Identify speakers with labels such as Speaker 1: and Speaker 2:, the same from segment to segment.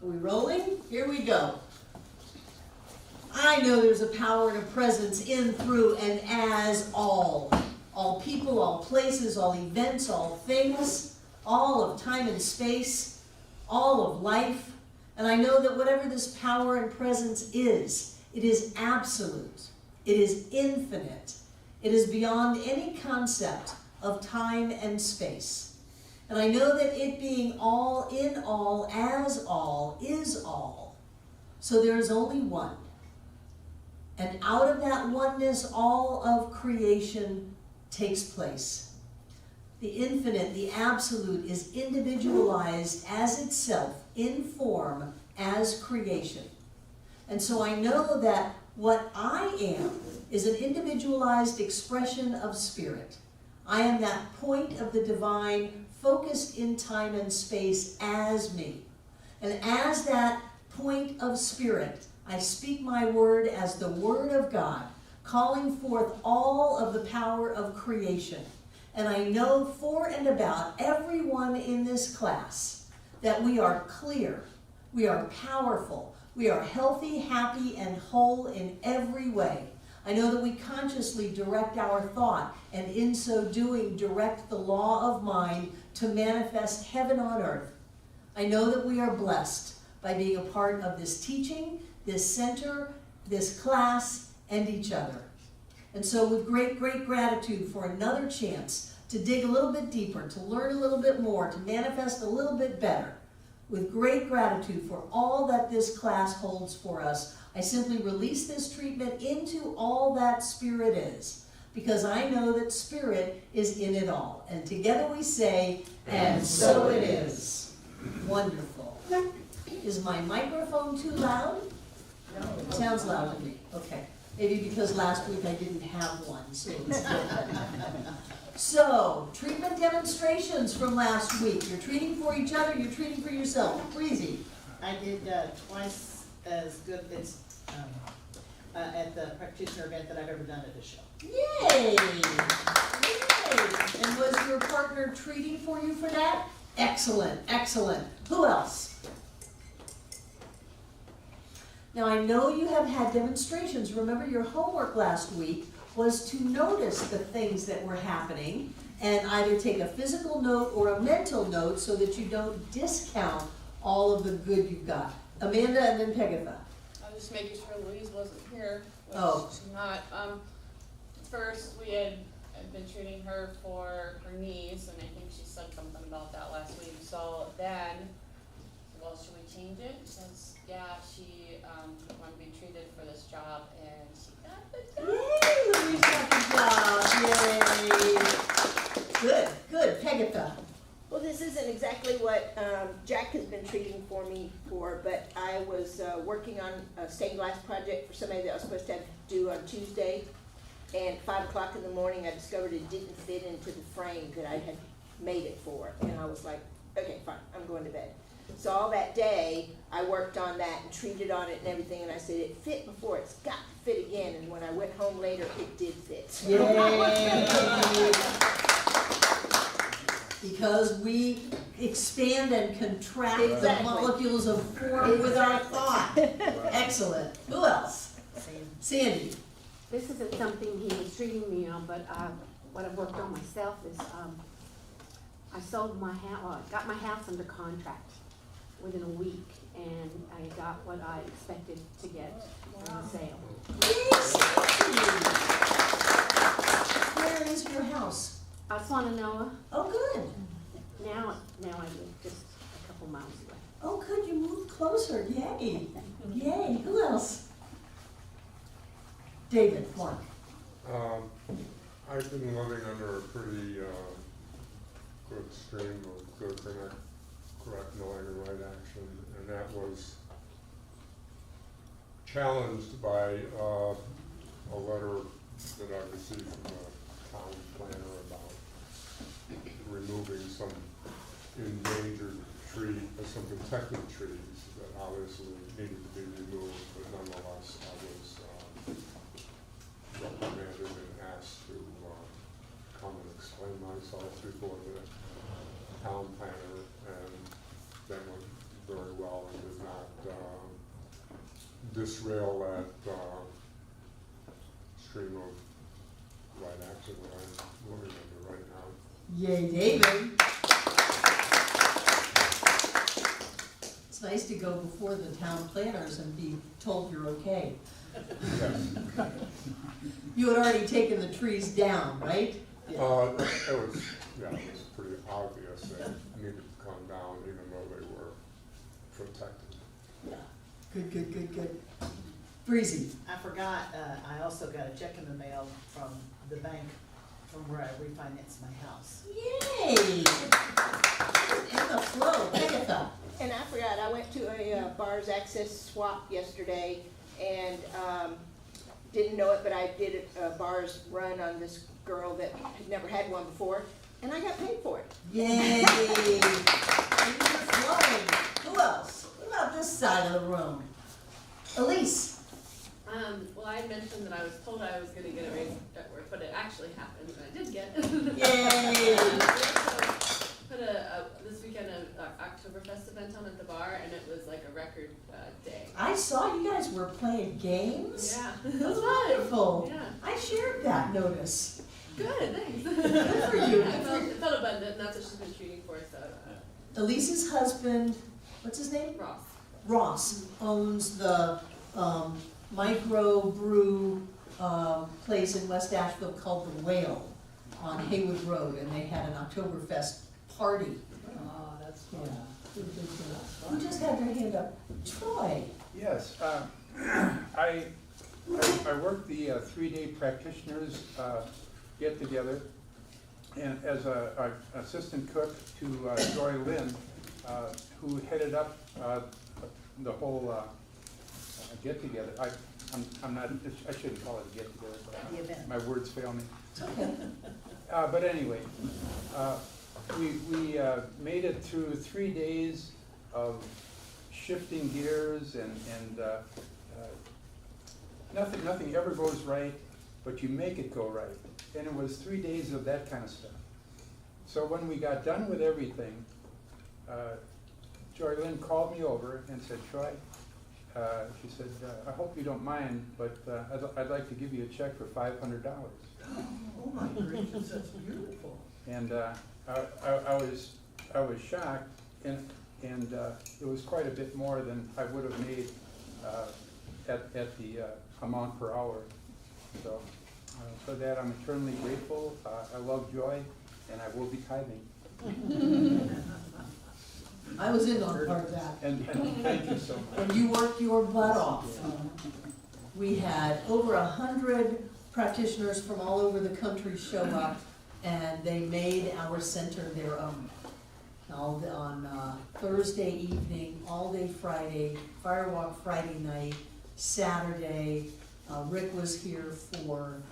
Speaker 1: Are we rolling? Here we go. I know there's a power and a presence in, through, and as all people, all places, all events, all things, all of time and space, all of life. And I know that whatever this power and presence is, it is absolute, it is infinite, it is beyond any concept of time and space. And I know that it being all, in all, as all, is all. So there is only one. And out of that oneness, all of creation takes place. The infinite, the absolute, is individualized as itself, in form, as creation. And so I know that what I am is an individualized expression of spirit. I am that point of the divine, focused in time and space as me. And as that point of spirit, I speak my word as the word of God, calling forth all of the power of creation. And I know for and about everyone in this class that we are clear, we are powerful, we are healthy, happy, and whole in every way. I know that we consciously direct our thought, and in so doing direct the law of mind to manifest heaven on earth. I know that we are blessed by being a part of this teaching, this center, this class, and each other. And so with great, great gratitude for another chance to dig a little bit deeper, to learn a little bit more, to manifest a little bit better, with great gratitude for all that this class holds for us, I simply release this treatment into all that spirit is, because I know that spirit is in it all. And together we say, and so it is. Wonderful. Is my microphone too loud? No. It sounds loud to me. Okay. Maybe because last week I didn't have one, so it's good. So, treatment demonstrations from last week. You're treating for each other, you're treating for yourself. Breezy.
Speaker 2: I did twice as good as at the practitioner event that I've ever done at a show.
Speaker 1: Yay! Yay! And was your partner treating for you for that? Excellent, excellent. Who else? Now I know you have had demonstrations. Remember your homework last week was to notice the things that were happening and either take a physical note or a mental note so that you don't discount all of the good you've got. Amanda and then Pegatha.
Speaker 3: I was just making sure Louise wasn't here, which
Speaker 1: Oh.
Speaker 3: she's not. First we had been treating her for her knees, and I think she said something about that last week. So then, well, should we change it? Since, yeah, she wanted to be treated for this job, and she got the job.
Speaker 1: Yay, Louise got the job. Yay. Good, good. Pegatha.
Speaker 4: Well, this isn't exactly what Jack has been treating for me for, but I was working on a stained glass project for somebody that I was supposed to have due on Tuesday, and 5 o'clock in the morning I discovered it didn't fit into the frame that I had made it for, and I was like, okay, fine, I'm going to bed. So all that day I worked on that and treated on it and everything, and I said it fit before, it's got to fit again, and when I went home later it did fit.
Speaker 1: Yay. Because we expand and contract
Speaker 4: Exactly.
Speaker 1: the molecules of form with our thought. Excellent. Who else? Sandy.
Speaker 5: This isn't something he was treating me on, but what I've worked on myself is I sold my house, got my house under contract within a week, and I got what I expected to get from the sale.
Speaker 1: Yes. Where is your house?
Speaker 5: Swananoa.
Speaker 1: Oh, good.
Speaker 5: Now I live just a couple miles away.
Speaker 1: Oh, good. You moved closer. Yay. Yay. Who else? David, Mark.
Speaker 6: I've been living under a pretty good stream of good correct knowing and right action, and that was challenged by a letter that I received from the town planner about removing some endangered tree, some protected trees that obviously needed to be removed, but nonetheless I was reprimanded and asked to come and explain myself before the town planner, and then when very well and did not disrail that stream of right action that I'm living under right now.
Speaker 1: Yay, David. It's nice to go before the town planners and be told you're okay.
Speaker 6: Yes.
Speaker 1: You had already taken the trees down, right?
Speaker 6: It was pretty obvious they needed to come down even though they were protected.
Speaker 1: Yeah. Good. Breezy.
Speaker 2: I forgot, I also got a check in the mail from the bank from where I refinanced my house.
Speaker 1: Yay! In the flow, Agatha.
Speaker 4: And I forgot, I went to a bars access swap yesterday and didn't know it, but I did a bars run on this girl that had never had one before, and I got paid for it.
Speaker 1: Yay! In the flowing. Who else? What about this side of the room? Elise.
Speaker 7: Well, I mentioned that I was told I was gonna get a raise at work, but it actually happened, and I did get.
Speaker 1: Yay!
Speaker 7: Put this weekend an Oktoberfest event on at the bar, and it was like a record day.
Speaker 1: I saw you guys were playing games.
Speaker 7: Yeah.
Speaker 1: That's wonderful.
Speaker 7: Yeah.
Speaker 1: I shared that notice.
Speaker 7: Good, thanks.
Speaker 1: Good for you.
Speaker 7: It felt abundant, and that's what she's been shooting for, so.
Speaker 1: Elise's husband, what's his name?
Speaker 7: Ross.
Speaker 1: Ross owns the micro brew place in West Asheville called The Whale on Haywood Road, and they had an Oktoberfest party.
Speaker 2: Oh, that's
Speaker 1: Yeah. Good. Who just had their hand up? Troy.
Speaker 8: Yes, I worked the 3-day practitioners get-together, and as a assistant cook to Joy Lynn, who headed up the whole get-together. I'm not, I shouldn't call it a get-together,
Speaker 2: the event.
Speaker 8: but my words fail me.
Speaker 1: It's okay.
Speaker 8: But anyway, we made it through 3 days of shifting gears and nothing ever goes right, but you make it go right. And it was 3 days of that kind of stuff. So when we got done with everything, Joy Lynn called me over and said, Troy, she said, I hope you don't mind, but I'd like to give you a check for $500.
Speaker 1: Oh my gracious, that's beautiful.
Speaker 8: And I was shocked, and it was quite a bit more than I would have made at the amount per hour. So for that, I'm eternally grateful. I love Joy, and I will be tithing.
Speaker 1: I was in on part of that.
Speaker 8: And thank you so much.
Speaker 1: And you worked your butt off. We had over 100 practitioners from all over the country show up, and they made our center their own. On Thursday evening, all day Friday, Firewalk Friday night, Saturday. Rick was here for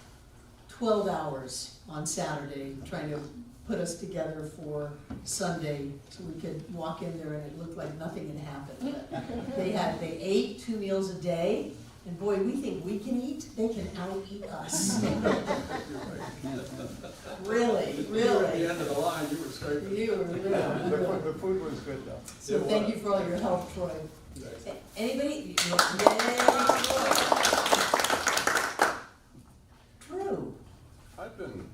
Speaker 1: 12 hours on Saturday, trying to put us together for Sunday, so we could walk in there and it looked like nothing had happened. But they ate 2 meals a day, and boy, we think we can eat, they can out-eat us. Really.
Speaker 9: At the end of the line, you were scraping.
Speaker 1: You were really.
Speaker 8: The food was good, though.
Speaker 1: So thank you for all your help, Troy. Anybody? Yay. Drew.
Speaker 10: I've been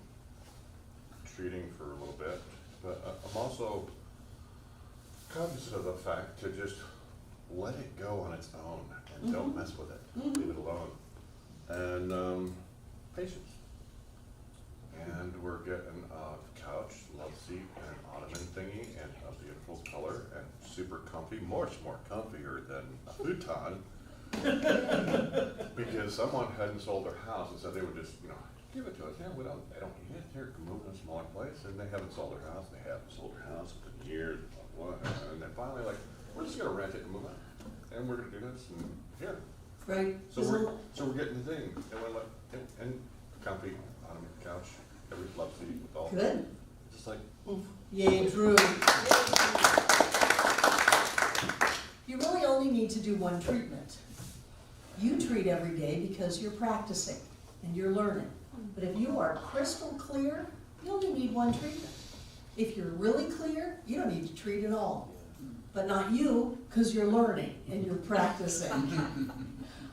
Speaker 10: treating for a little bit, but I'm also cognizant of the fact to just let it go on its own and don't mess with it. Leave it alone. And patience. And we're getting a couch, love seat, and an ottoman thingy, and a beautiful color, and super comfy, much more comfier than a futon. Because someone hadn't sold their house and said they would just, give it to us. Yeah, they don't need it. They're moving to a smaller place, and they haven't sold their house. They haven't sold their house in years. And then finally, we're just gonna rent it and move on, and we're gonna do this and here.
Speaker 1: Right.
Speaker 10: So we're getting the thing, and we're like, and comfy ottoman couch, every love seat with all.
Speaker 1: Good.
Speaker 10: Just like, oof.
Speaker 1: Yay, Drew. You really only need to do one treatment. You treat every day because you're practicing and you're learning. But if you are crystal clear, you only need one treatment. If you're really clear, you don't need to treat at all. but not you, because you're learning and you're practicing.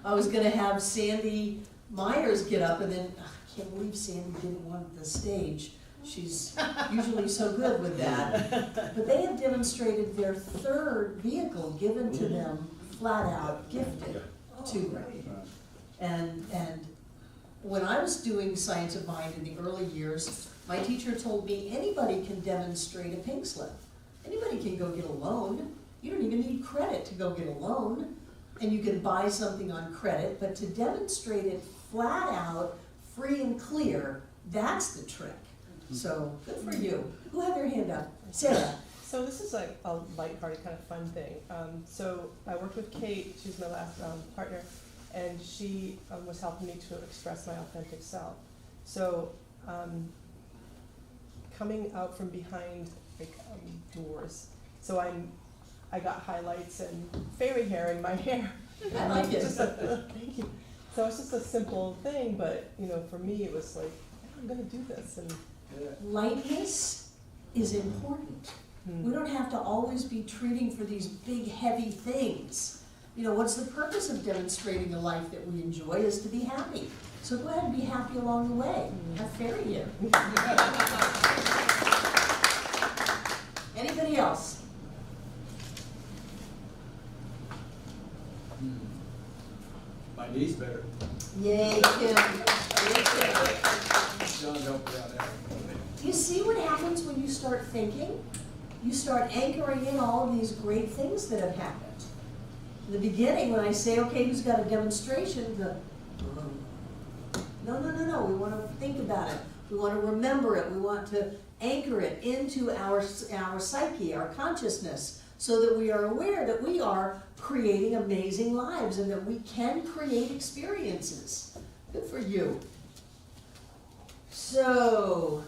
Speaker 1: I was gonna have Sandy Myers get up, and then, I can't believe Sandy didn't want the stage. She's usually so good with that. But they have demonstrated their third vehicle given to them, flat out gifted to them. And when I was doing Science of Mind in the early years, my teacher told me anybody can demonstrate a pink slip. Anybody can go get a loan. You don't even need credit to go get a loan. And you can buy something on credit, but to demonstrate it flat out, free and clear, that's the trick. So, good for you. Who had their hand up? Sarah.
Speaker 11: So this is like a lighthearted kind of fun thing. So I worked with Kate, she's my last partner, and she was helping me to express my authentic self. So coming out from behind like doors, so I got highlights and fairy hair in my hair.
Speaker 1: I like it.
Speaker 11: Thank you. So it's just a simple thing, but you know, for me it was like, I'm gonna do this. And
Speaker 1: Lightness is important. We don't have to always be treating for these big, heavy things. You know, what's the purpose of demonstrating a life that we enjoy is to be happy. So go ahead and be happy along the way. Have fairy hair. Anybody else?
Speaker 9: My knee's better.
Speaker 1: Yay, Kim. Yay, Kim.
Speaker 9: John helped me out there.
Speaker 1: You see what happens when you start thinking? You start anchoring in all of these great things that have happened. In the beginning, when I say, okay, who's got a demonstration, no, we want to think about it. We want to remember it. We want to anchor it into our psyche, our consciousness, so that we are aware that we are creating amazing lives and that we can create experiences. Good for you. So,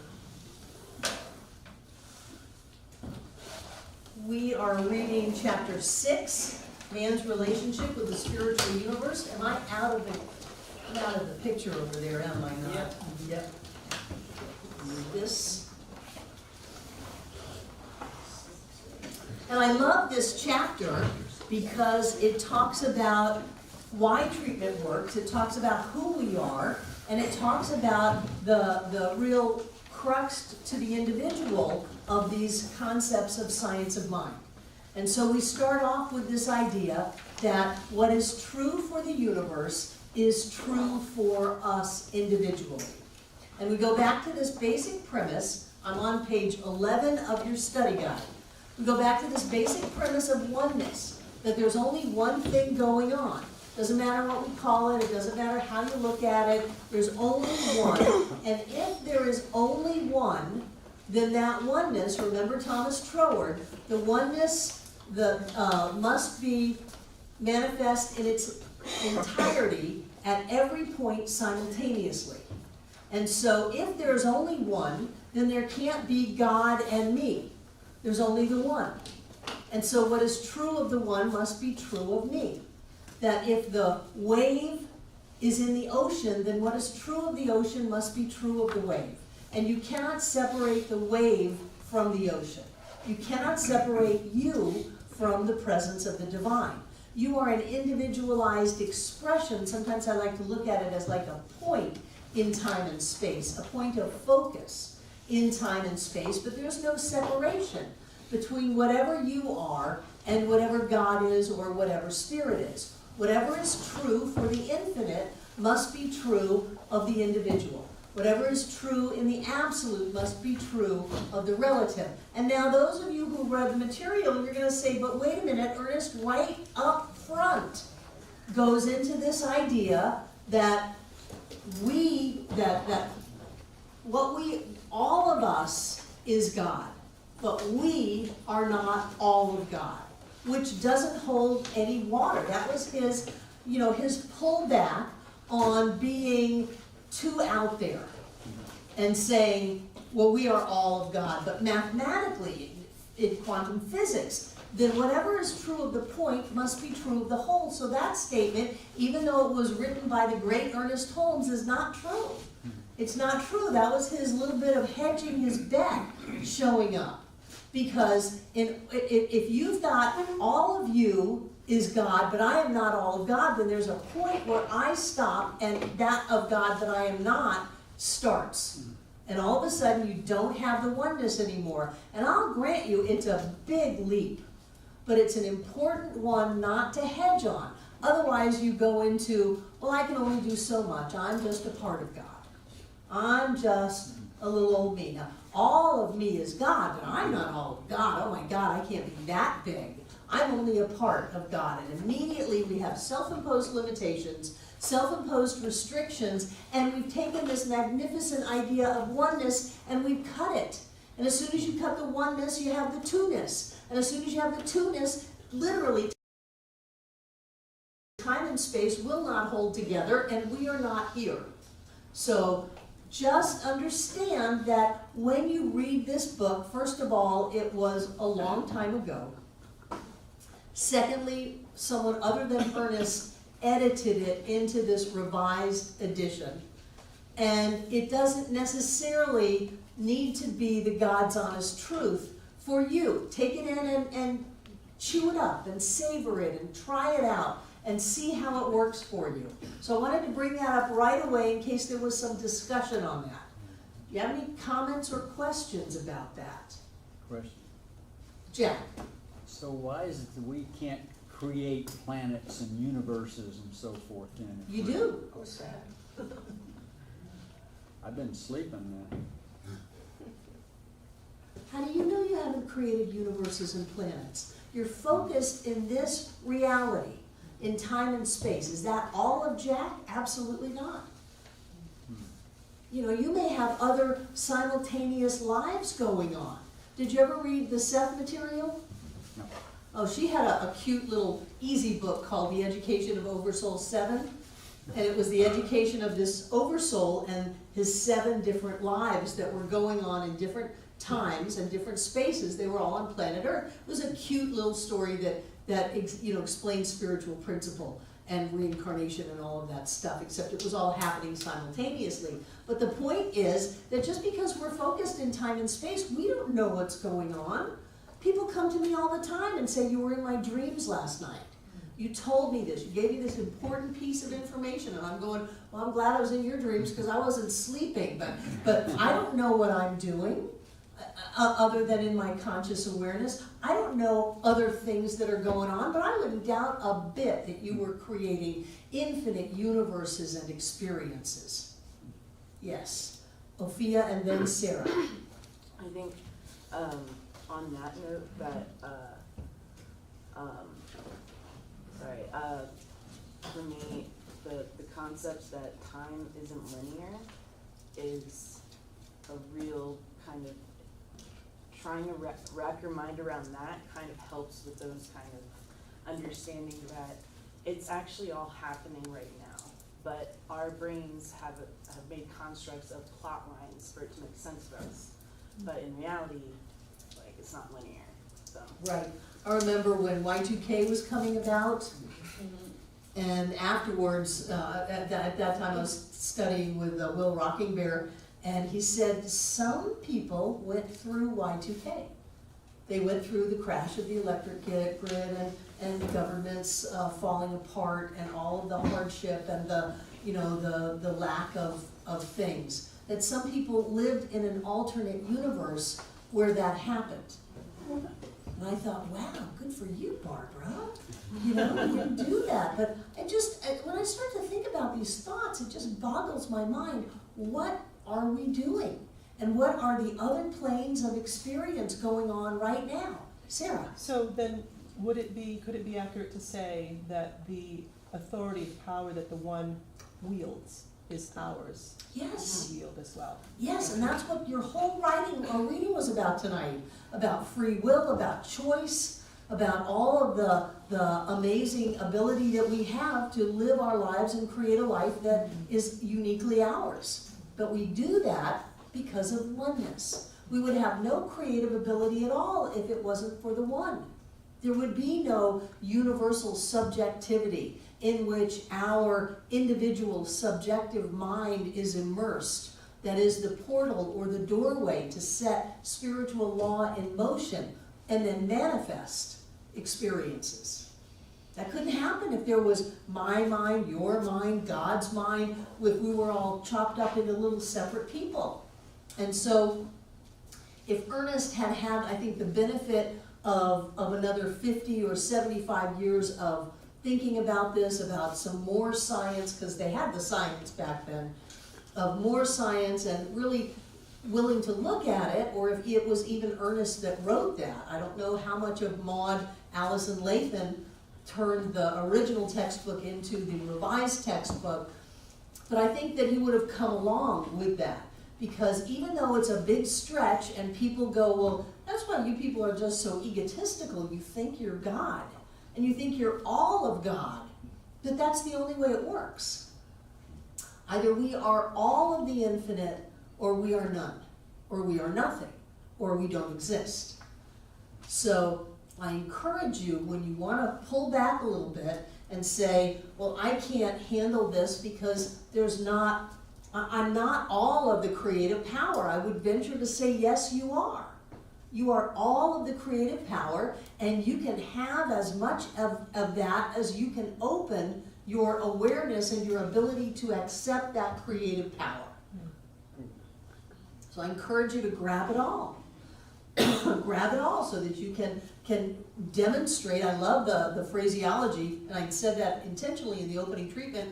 Speaker 1: we are reading chapter 6, man's relationship with the spiritual universe. Am I out of the picture over there, am I not? Yep. This. And I love this chapter because it talks about why treatment works, it talks about who we are, and it talks about the real crux to the individual of these concepts of science of mind. And so we start off with this idea that what is true for the universe is true for us individually. And we go back to this basic premise. I'm on page 11 of your study guide. We go back to this basic premise of oneness, that there's only one thing going on. Doesn't matter what we call it, it doesn't matter how you look at it, there's only one. And if there is only one, then that oneness, remember Thomas Troward, the oneness must be manifest in its entirety at every point simultaneously. And so if there's only one, then there can't be God and me. There's only the one. And so what is true of the one must be true of me. That if the wave is in the ocean, then what is true of the ocean must be true of the wave. And you cannot separate the wave from the ocean. You cannot separate you from the presence of the divine. You are an individualized expression. Sometimes I like to look at it as like a point in time and space, a point of focus in time and space, but there's no separation between whatever you are and whatever God is or whatever spirit is. Whatever is true for the infinite must be true of the individual. Whatever is true in the absolute must be true of the relative. And now those of you who read the material, you're going to say, but wait a minute, Ernest, right up front goes into this idea that all of us is God, but we are not all of God, which doesn't hold any water. That was his pullback on being too out there and saying, well, we are all of God. But mathematically, in quantum physics, then whatever is true of the point must be true of the whole. So that statement, even though it was written by the great Ernest Holmes, is not true. It's not true. That was his little bit of hedging his bet showing up. Because if you've got all of you is God, but I am not all of God, then there's a point where I stop and that of God that I am not starts. And all of a sudden you don't have the oneness anymore. And I'll grant you it's a big leap, but it's an important one not to hedge on. Otherwise you go into, well, I can only do so much. I'm just a part of God. I'm just a little old me. Now, all of me is God, but I'm not all of God. Oh my God, I can't be that big. I'm only a part of God. And immediately we have self-imposed limitations, self-imposed restrictions, and we've taken this magnificent idea of oneness and we've cut it. And as soon as you cut the oneness, you have the two-ness. And as soon as you have the two-ness, literally, time and space will not hold together, and we are not here. So just understand that when you read this book, first of all, it was a long time ago. Secondly, someone other than Ernest edited it into this revised edition. And it doesn't necessarily need to be the God's honest truth for you. Take it in and chew it up and savor it and try it out and see how it works for you. So I wanted to bring that up right away in case there was some discussion on that. Do you have any comments or questions about that?
Speaker 12: Question.
Speaker 1: Jack?
Speaker 12: So why is it that we can't create planets and universes and so forth then?
Speaker 1: You do.
Speaker 12: I've been sleeping then.
Speaker 1: How do you know you haven't created universes and planets? You're focused in this reality, in time and space. Is that all of Jack? Absolutely not. You know, you may have other simultaneous lives going on. Did you ever read the Seth material?
Speaker 12: No.
Speaker 1: Oh, she had a cute little easy book called The Education of Oversoul 7. And it was the education of this oversoul and his 7 different lives that were going on in different times and different spaces. They were all on planet Earth. It was a cute little story that explained spiritual principle and reincarnation and all of that stuff, except it was all happening simultaneously. But the point is that just because we're focused in time and space, we don't know what's going on. People come to me all the time and say, you were in my dreams last night. You told me this. You gave me this important piece of information. And I'm going, well, I'm glad I was in your dreams because I wasn't sleeping. But I don't know what I'm doing other than in my conscious awareness. I don't know other things that are going on, but I wouldn't doubt a bit that you were creating infinite universes and experiences. Yes. Ophia and then Sarah.
Speaker 13: I think on that note that for me the concept that time isn't linear is a real kind of trying to wrap your mind around that kind of helps with those kind of understanding that it's actually all happening right now, but our brains have made constructs of plot lines for it to make sense for us, but in reality, like, it's not linear. So
Speaker 1: Right. I remember when Y2K was coming about, and afterwards, at that time I was studying with Will Rockingbear, and he said some people went through Y2K. They went through the crash of the electric grid and governments falling apart and all of the hardship and the lack of things. That some people lived in an alternate universe where that happened. And I thought, wow, good for you, Barbara. You didn't do that. But when I start to think about these thoughts, it just boggles my mind. What are we doing? And what are the other planes of experience going on right now? Sarah?
Speaker 11: So then, could it be accurate to say that the authority, the power that the one wields is ours
Speaker 1: Yes.
Speaker 11: to wield as well?
Speaker 1: Yes, and that's what your whole reading was about tonight. About free will, about choice, about all of the amazing ability that we have to live our lives and create a life that is uniquely ours. But we do that because of oneness. We would have no creative ability at all if it wasn't for the one. There would be no universal subjectivity in which our individual subjective mind is immersed, that is the portal or the doorway to set spiritual law in motion and then manifest experiences. That couldn't happen if there was my mind, your mind, God's mind, if we were all chopped up into little separate people. And so, if Ernest had had, I think, the benefit of another 50 or 75 years of thinking about this, about some more science, because they had the science back then, of more science and really willing to look at it, or if it was even Ernest that wrote that. I don't know how much of Maud Allison Lathan turned the original textbook into the revised textbook, but I think that he would have come along with that. Because even though it's a big stretch and people go, well, that's why you people are just so egotistical. You think you're God, and you think you're all of God, but that's the only way it works. Either we are all of the infinite, or we are none, or we are nothing, or we don't exist. So I encourage you, when you want to pull back a little bit and say, well, I can't handle this because I'm not all of the creative power. I would venture to say, yes, you are. You are all of the creative power, and you can have as much of that as you can open your awareness and your ability to accept that creative power. So I encourage you to grab it all. Grab it all so that you can demonstrate. I love the phraseology, and I said that intentionally in the opening treatment.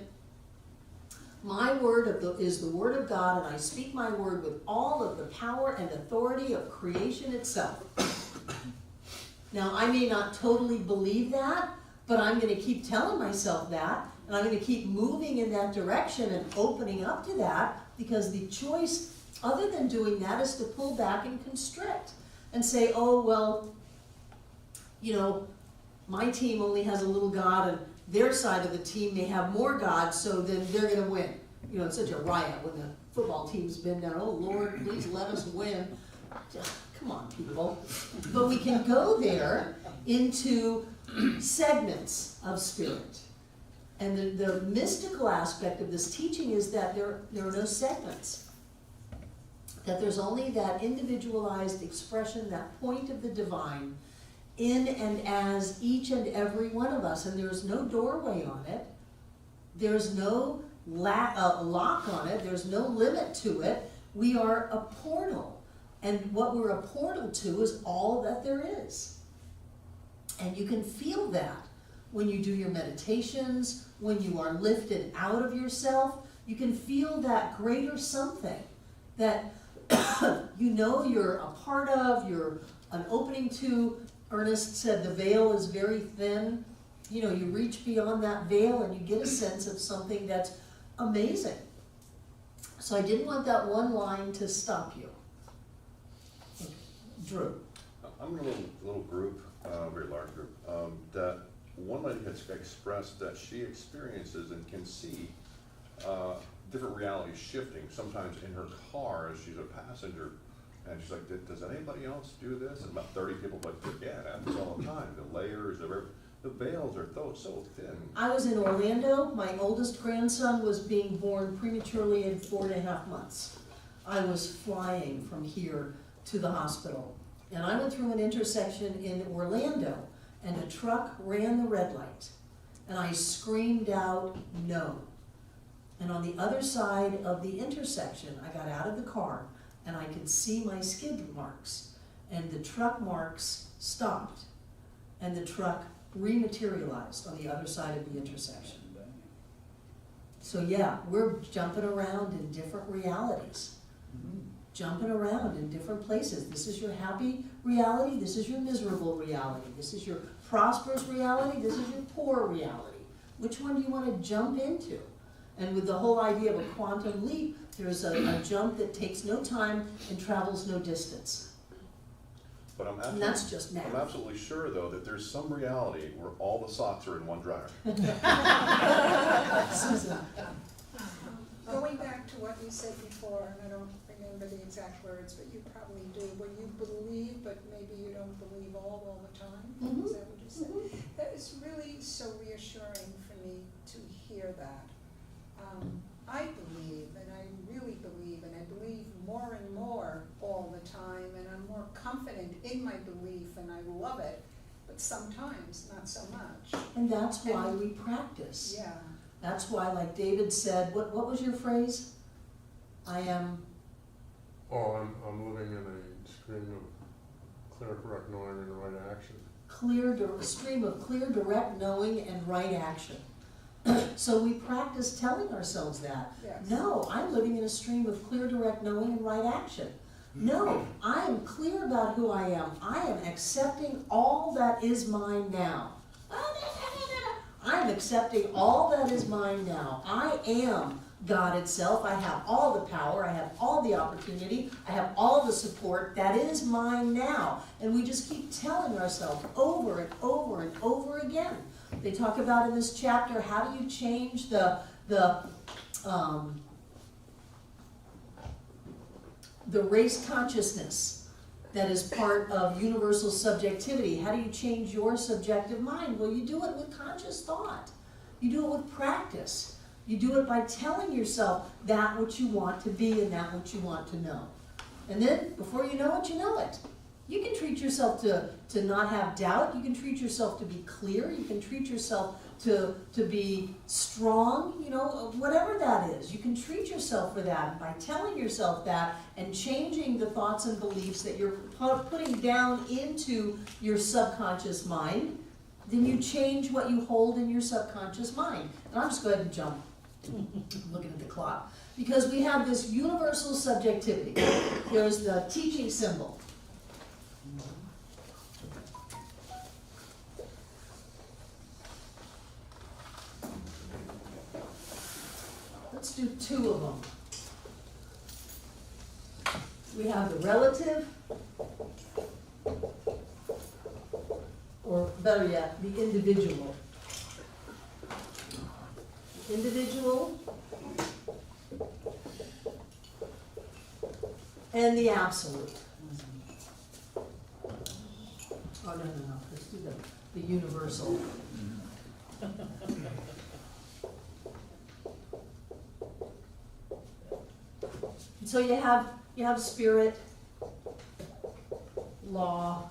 Speaker 1: My word is the word of God, and I speak my word with all of the power and authority of creation itself. Now, I may not totally believe that, but I'm going to keep telling myself that, and I'm going to keep moving in that direction and opening up to that, because the choice, other than doing that, is to pull back and constrict and say, oh, well, you know, my team only has a little God, and their side of the team may have more God, so then they're going to win. You know, it's such a riot when the football team's been down. Oh, Lord, please let us win. Come on, people. But we can go there into segments of spirit. And the mystical aspect of this teaching is that there are no segments. That there's only that individualized expression, that point of the divine, in and as each and every one of us, and there's no doorway on it, there's no lock on it, there's no limit to it. We are a portal, and what we're a portal to is all that there is. And you can feel that when you do your meditations, when you are lifted out of yourself. You can feel that greater something that you know you're a part of, you're an opening to. Ernest said the veil is very thin. You know, you reach beyond that veil and you get a sense of something that's amazing. So I didn't want that one line to stop you. Drew.
Speaker 10: I'm in a little group, a very large group, that one lady has expressed that she experiences and can see different realities shifting, sometimes in her car as she's a passenger. And she's like, does anybody else do this? And about 30 people like, yeah, it happens all the time. The layers, the veils are so thin.
Speaker 1: I was in Orlando. My oldest grandson was being born prematurely in 4.5 months. I was flying from here to the hospital. And I went through an intersection in Orlando, and a truck ran the red light. And I screamed out, no. And on the other side of the intersection, I got out of the car, and I could see my skid marks, and the truck marks stopped, and the truck rematerialized on the other side of the intersection. So yeah, we're jumping around in different realities, jumping around in different places. This is your happy reality, this is your miserable reality, this is your prosperous reality, this is your poor reality. Which one do you want to jump into? And with the whole idea of a quantum leap, there's a jump that takes no time and travels no distance.
Speaker 10: But
Speaker 1: And that's just math.
Speaker 10: I'm absolutely sure, though, that there's some reality where all the socks are in one dryer.
Speaker 1: Susan.
Speaker 14: Going back to what you said before, and I don't remember the exact words, but you probably do, where you believe, but maybe you don't believe all the time.
Speaker 1: Mhm.
Speaker 14: Is that what you said? That is really so reassuring for me to hear that. I believe, and I really believe, and I believe more and more all the time, and I'm more confident in my belief, and I love it, but sometimes not so much.
Speaker 1: And that's why we practice.
Speaker 14: Yeah.
Speaker 1: That's why, like David said, what was your phrase? I am,
Speaker 6: Oh, I'm living in a stream of clear, direct knowing and right action.
Speaker 1: stream of clear, direct knowing and right action. So we practice telling ourselves that.
Speaker 14: Yes.
Speaker 1: No, I'm living in a stream of clear, direct knowing and right action. No, I am clear about who I am. I am accepting all that is mine now. I'm accepting all that is mine now. I am God itself. I have all the power. I have all the opportunity. I have all the support. That is mine now. And we just keep telling ourselves over and over and over again. They talk about in this chapter, how do you change the race consciousness that is part of universal subjectivity. How do you change your subjective mind? Well, you do it with conscious thought. You do it with practice. You do it by telling yourself that which you want to be and that which you want to know. And then, before you know it, you know it. You can treat yourself to not have doubt. You can treat yourself to be clear. You can treat yourself to be strong, you know, whatever that is. You can treat yourself for that by telling yourself that and changing the thoughts and beliefs that you're putting down into your subconscious mind. Then you change what you hold in your subconscious mind. And I'll just go ahead and jump. I'm looking at the clock. Because we have this universal subjectivity. There's the teaching symbol. Let's do two of them. We have the relative, or better yet, the individual. Individual and the absolute. Oh, no. Let's do the universal. So you have spirit, law,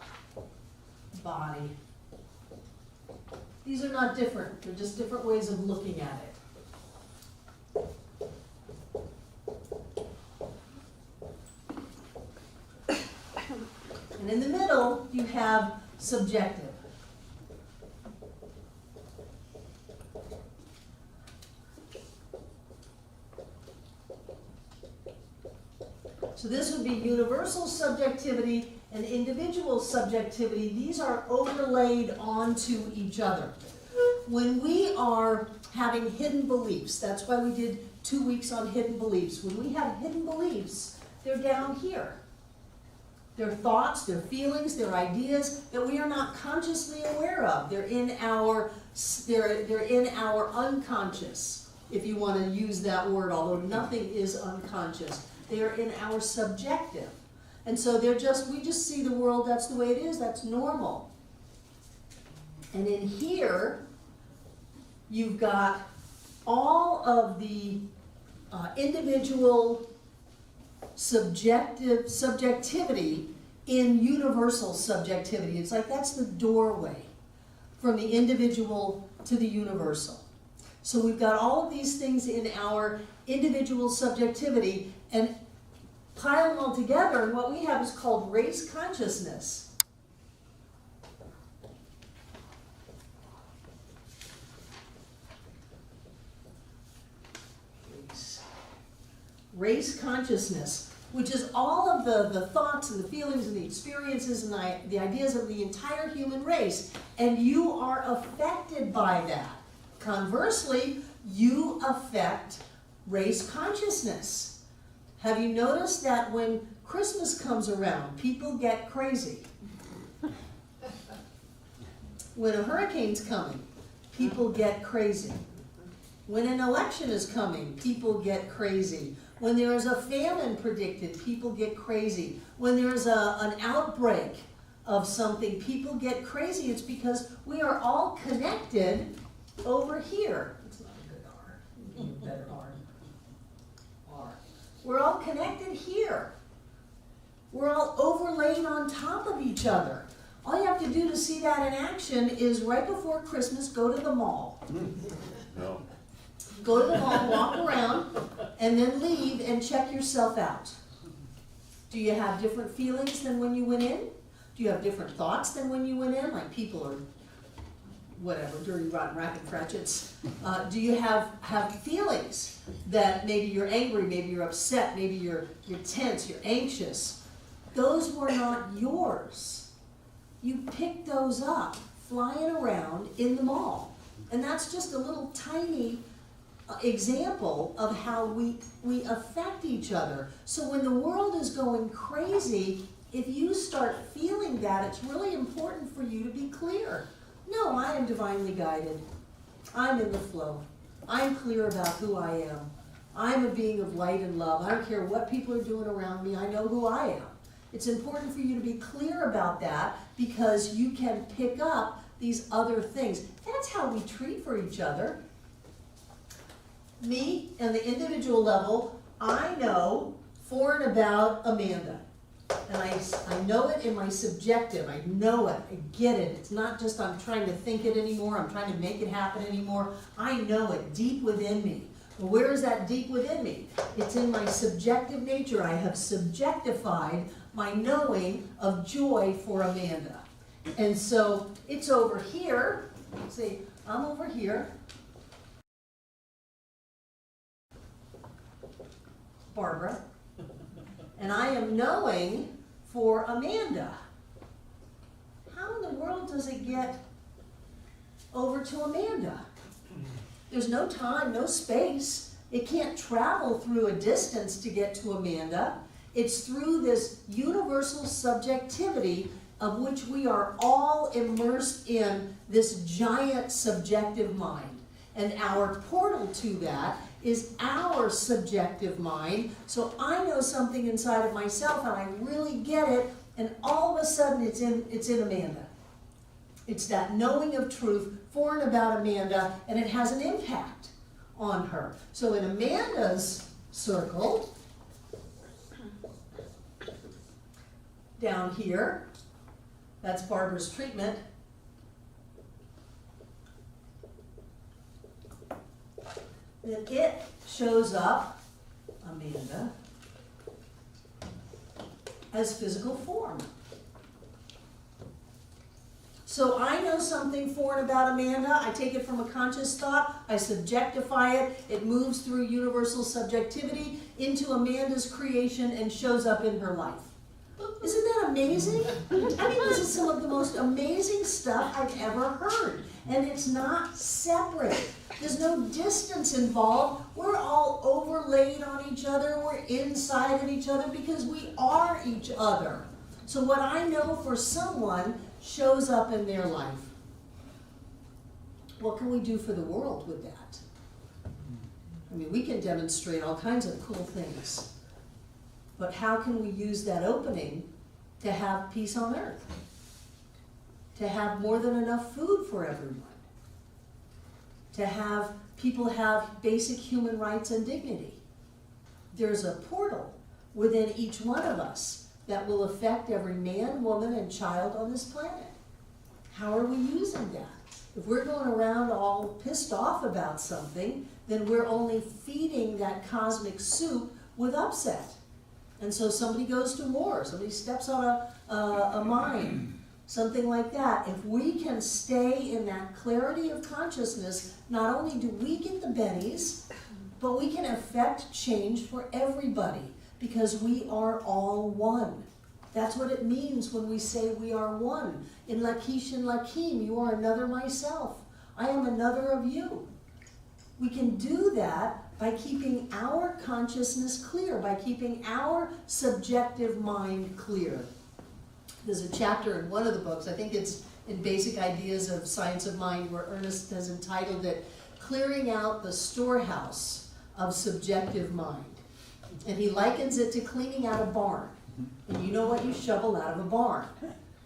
Speaker 1: body. These are not different. They're just different ways of looking at it. And in the middle, you have subjective. So this would be universal subjectivity and individual subjectivity. These are overlaid onto each other. When we are having hidden beliefs, that's why we did 2 weeks on hidden beliefs. When we have hidden beliefs, they're down here. They're thoughts, they're feelings, they're ideas that we are not consciously aware of. They're in our unconscious, if you want to use that word, although nothing is unconscious. They are in our subjective. And so we just see the world, that's the way it is, that's normal. And in here, you've got all of the individual subjectivity in universal subjectivity. It's like that's the doorway from the individual to the universal. So we've got all of these things in our individual subjectivity and pile them all together, and what we have is called race consciousness. Race consciousness, which is all of the thoughts and the feelings and the experiences and the ideas of the entire human race, and you are affected by that. Conversely, you affect race consciousness. Have you noticed that when Christmas comes around, people get crazy? When a hurricane's coming, people get crazy. When an election is coming, people get crazy. When there is a famine predicted, people get crazy. When there is an outbreak of something, people get crazy. It's because we are all connected over here. It's not a good R. You need a better R. We're all overlaid on top of each other. All you have to do to see that in action is right before Christmas, go to the mall.
Speaker 10: No.
Speaker 1: Go to the mall, walk around, and then leave and check yourself out. Do you have different feelings than when you went in? Do you have different thoughts than when you went in? Like people are, whatever, dirty, rotten, racket, cratchits. Do you have feelings that maybe you're angry, maybe you're upset, maybe you're tense, you're anxious? Those were not yours. You picked those up flying around in the mall. And that's just a little tiny example of how we affect each other. So when the world is going crazy, if you start feeling that, it's really important for you to be clear. No, I am divinely guided. I'm in the flow. I'm clear about who I am. I'm a being of light and love. I don't care what people are doing around me. I know who I am. It's important for you to be clear about that because you can pick up these other things. That's how we treat for each other. Me, on the individual level, I know for and about Amanda. And I know it in my subjective. I know it. I get it. It's not just I'm trying to think it anymore. I'm trying to make it happen anymore. I know it deep within me. Well, where is that deep within me? It's in my subjective nature. I have subjectified my knowing of joy for Amanda. And so it's over here. See, I'm over here. Barbara. And I am knowing for Amanda. How in the world does it get over to Amanda? There's no time, no space. It can't travel through a distance to get to Amanda. It's through this universal subjectivity of which we are all immersed in this giant subjective mind. And our portal to that is our subjective mind. So I know something inside of myself and I really get it, and all of a sudden it's in Amanda. It's that knowing of truth for and about Amanda, and it has an impact on her. So in Amanda's circle, down here, that's Barbara's treatment. Then it shows up, Amanda, as physical form. So I know something for and about Amanda. I take it from a conscious thought. I subjectify it. It moves through universal subjectivity into Amanda's creation and shows up in her life. Isn't that amazing? I mean, this is some of the most amazing stuff I've ever heard. And it's not separate. There's no distance involved. We're all overlaid on each other. We're inside of each other because we are each other. So what I know for someone shows up in their life. What can we do for the world with that? I mean, we can demonstrate all kinds of cool things. But how can we use that opening to have peace on earth? To have more than enough food for everyone? To have people have basic human rights and dignity? There's a portal within each one of us that will affect every man, woman, and child on this planet. How are we using that? If we're going around all pissed off about something, then we're only feeding that cosmic soup with upset. And so somebody goes to war, somebody steps on a mine, something like that. If we can stay in that clarity of consciousness, not only do we get the bennies, but we can affect change for everybody because we are all one. That's what it means when we say we are one. In Lakish and Lakim, you are another myself. I am another of you. We can do that by keeping our consciousness clear, by keeping our subjective mind clear. There's a chapter in one of the books, I think it's in Basic Ideas of Science of Mind, where Ernest has entitled it, Clearing Out the Storehouse of Subjective Mind. And he likens it to cleaning out a barn. And you know what you shovel out of a barn.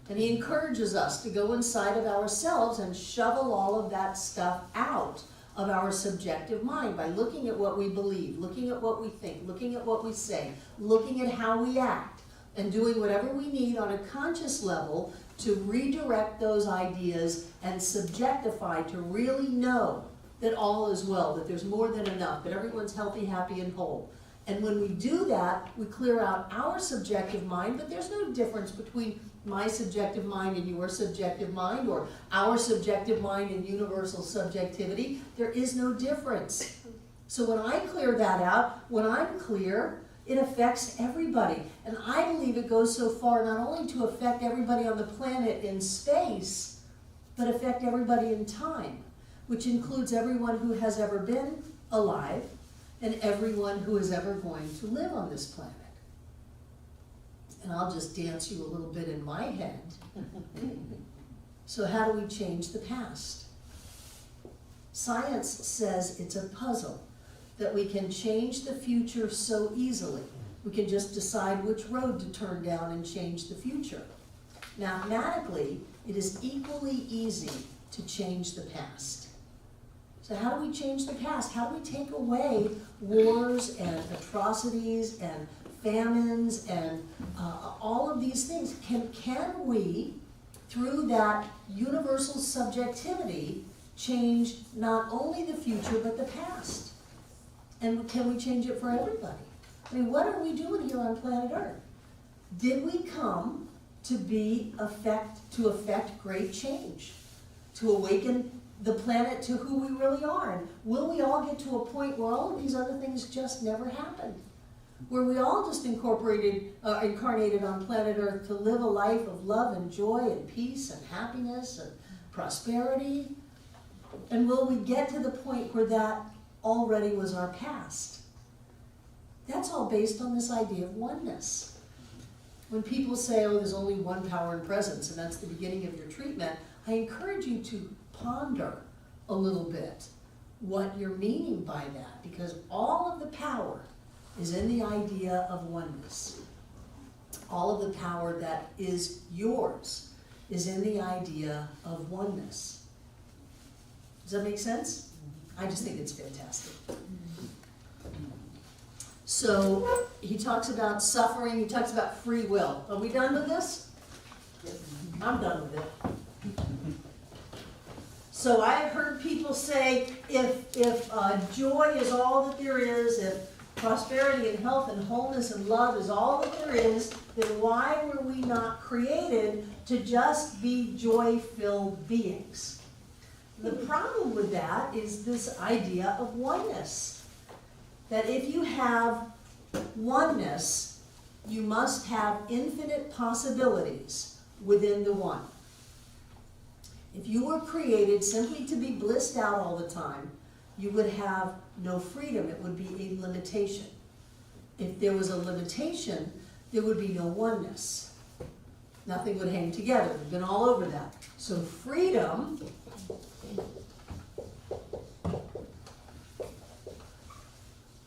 Speaker 1: And he encourages us to go inside of ourselves and shovel all of that stuff out of our subjective mind by looking at what we believe, looking at what we think, looking at what we say, looking at how we act, and doing whatever we need on a conscious level to redirect those ideas and subjectify, to really know that all is well, that there's more than enough, that everyone's healthy, happy, and whole. And when we do that, we clear out our subjective mind, but there's no difference between my subjective mind and your subjective mind, or our subjective mind and universal subjectivity. There is no difference. So when I clear that out, when I'm clear, it affects everybody. And I believe it goes so far not only to affect everybody on the planet in space, but affect everybody in time, which includes everyone who has ever been alive and everyone who is ever going to live on this planet. And I'll just dance you a little bit in my head. So how do we change the past? Science says it's a puzzle, that we can change the future so easily. We can just decide which road to turn down and change the future. Mathematically, it is equally easy to change the past. So how do we change the past? How do we take away wars and atrocities and famines and all of these things? Can we, through that universal subjectivity, change not only the future but the past? And can we change it for everybody? I mean, what are we doing here on planet Earth? Did we come to affect great change, to awaken the planet to who we really are? And will we all get to a point where all of these other things just never happened? Where we all just incarnated on planet Earth to live a life of love and joy and peace and happiness and prosperity? And will we get to the point where that already was our past? That's all based on this idea of oneness. When people say, oh, there's only one power and presence, and that's the beginning of your treatment, I encourage you to ponder a little bit what you're meaning by that, because all of the power is in the idea of oneness. All of the power that is yours is in the idea of oneness. Does that make sense? I just think it's fantastic. So he talks about suffering, he talks about free will. Are we done with this? I'm done with it. So I've heard people say, if joy is all that there is, if prosperity and health and wholeness and love is all that there is, then why were we not created to just be joy-filled beings? The problem with that is this idea of oneness. That if you have oneness, you must have infinite possibilities within the one. If you were created simply to be blissed out all the time, you would have no freedom. It would be a limitation. If there was a limitation, there would be no oneness. Nothing would hang together. We've been all over that. So freedom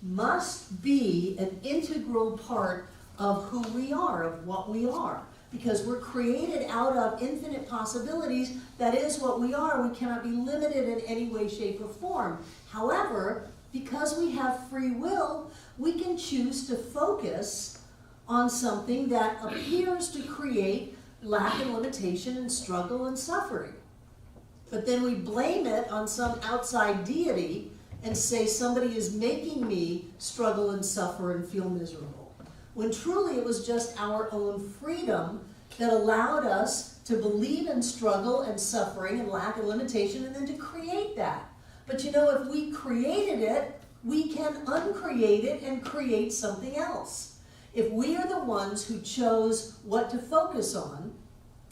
Speaker 1: must be an integral part of who we are, of what we are. Because we're created out of infinite possibilities, that is what we are. We cannot be limited in any way, shape, or form. However, because we have free will, we can choose to focus on something that appears to create lack and limitation and struggle and suffering. But then we blame it on some outside deity and say somebody is making me struggle and suffer and feel miserable. When truly it was just our own freedom that allowed us to believe in struggle and suffering and lack and limitation, and then to create that. But you know, if we created it, we can uncreate it and create something else. If we are the ones who chose what to focus on,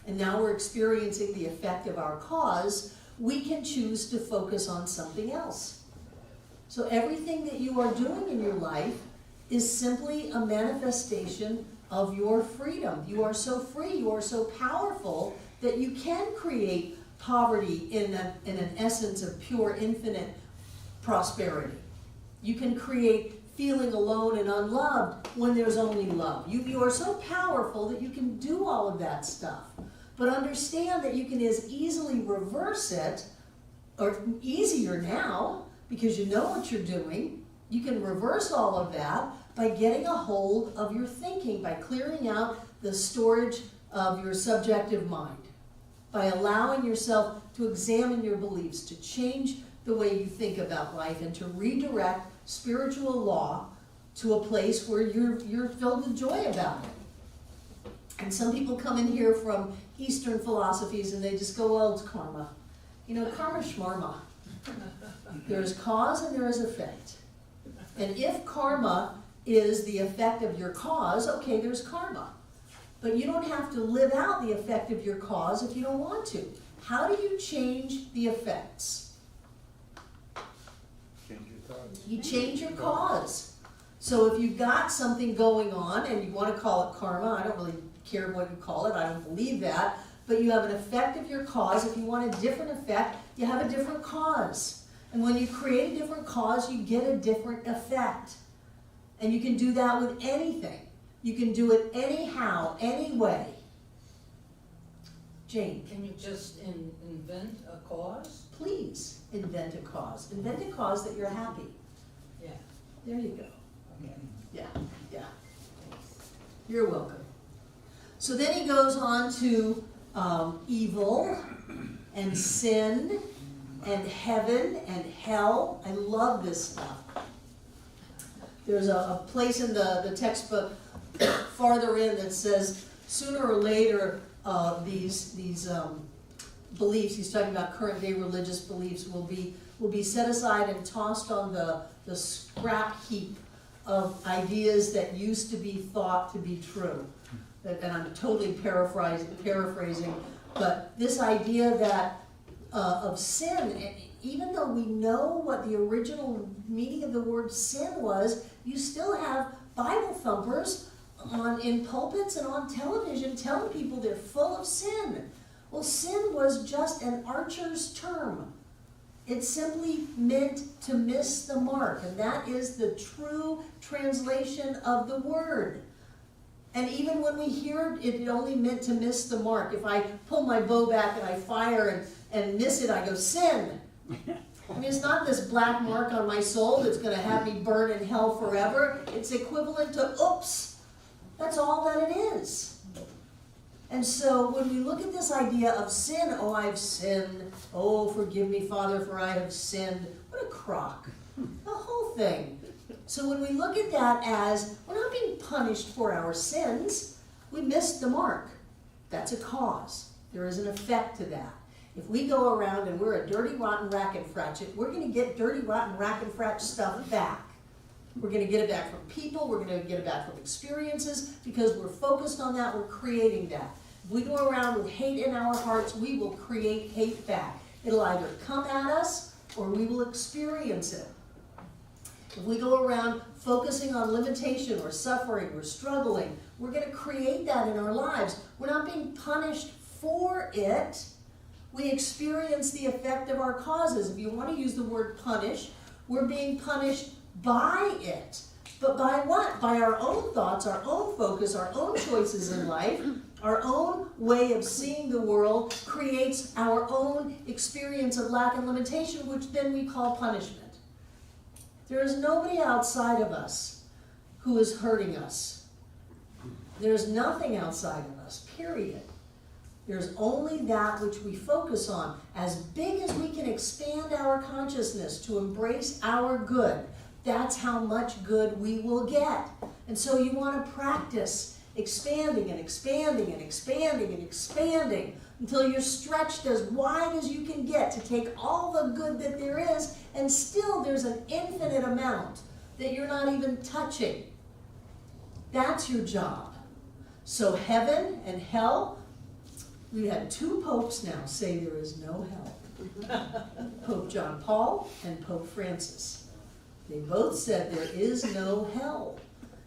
Speaker 1: and now we're experiencing the effect of our cause, we can choose to focus on something else. So everything that you are doing in your life is simply a manifestation of your freedom. You are so free, you are so powerful that you can create poverty in an essence of pure infinite prosperity. You can create feeling alone and unloved when there's only love. You are so powerful that you can do all of that stuff. But understand that you can as easily reverse it, or easier now, because you know what you're doing. You can reverse all of that, by getting a hold of your thinking, by clearing out the storage of your subjective mind, by allowing yourself to examine your beliefs, to change the way you think about life, and to redirect spiritual law to a place where you're filled with joy about it. And some people come in here from Eastern philosophies and they just go, well, it's karma. You know, karma shmarma. There is cause and there is effect. And if karma is the effect of your cause, okay, there's karma. But you don't have to live out the effect of your cause if you don't want to. How do you change the effects?
Speaker 6: Change your thoughts.
Speaker 1: You change your cause. So if you've got something going on and you want to call it karma, I don't really care what you call it, I don't believe that, but you have an effect of your cause. If you want a different effect, you have a different cause. And when you create a different cause, you get a different effect. And you can do that with anything. You can do it anyhow, any way. Jane,
Speaker 15: Can you just invent a cause?
Speaker 1: please invent a cause. Invent a cause that you're happy.
Speaker 15: Yeah.
Speaker 1: There you go.
Speaker 15: Okay.
Speaker 1: Yeah, yeah. You're welcome. So then he goes on to evil and sin and heaven and hell. I love this stuff. There's a place in the textbook farther in that says sooner or later these beliefs, he's talking about current day religious beliefs, will be set aside and tossed on the scrap heap of ideas that used to be thought to be true. And I'm totally paraphrasing, but this idea that of sin, even though we know what the original meaning of the word sin was, you still have Bible thumpers in pulpits and on television telling people they're full of sin. Well, sin was just an archer's term. It simply meant to miss the mark, and that is the true translation of the word. And even when we hear it only meant to miss the mark. If I pull my bow back and I fire and miss it, I go, sin. I mean, it's not this black mark on my soul that's going to have me burn in hell forever. It's equivalent to, oops. That's all that it is. And so when we look at this idea of sin, oh, I've sinned. Oh, forgive me, Father, for I have sinned. What a crock. The whole thing. So when we look at that as, we're not being punished for our sins. We missed the mark. That's a cause. There is an effect to that. If we go around and we're a dirty, rotten rack-and-fratchet, we're going to get dirty, rotten, rack-and-fratch stuff back. We're going to get it back from people. We're going to get it back from experiences because we're focused on that. We're creating that. If we go around with hate in our hearts, we will create hate back. It'll either come at us or we will experience it. If we go around focusing on limitation or suffering or struggling, we're going to create that in our lives. We're not being punished for it. We experience the effect of our causes. If you want to use the word punish, we're being punished by it. But by what? By our own thoughts, our own focus, our own choices in life, our own way of seeing the world creates our own experience of lack and limitation, which then we call punishment. There is nobody outside of us who is hurting us. There's nothing outside of us, period. There's only that which we focus on. As big as we can expand our consciousness to embrace our good, that's how much good we will get. And so you want to practice expanding and expanding and expanding and expanding until you're stretched as wide as you can get to take all the good that there is, and still there's an infinite amount that you're not even touching. That's your job. So heaven and hell, we had 2 popes now say there is no hell. Pope John Paul and Pope Francis. They both said there is no hell.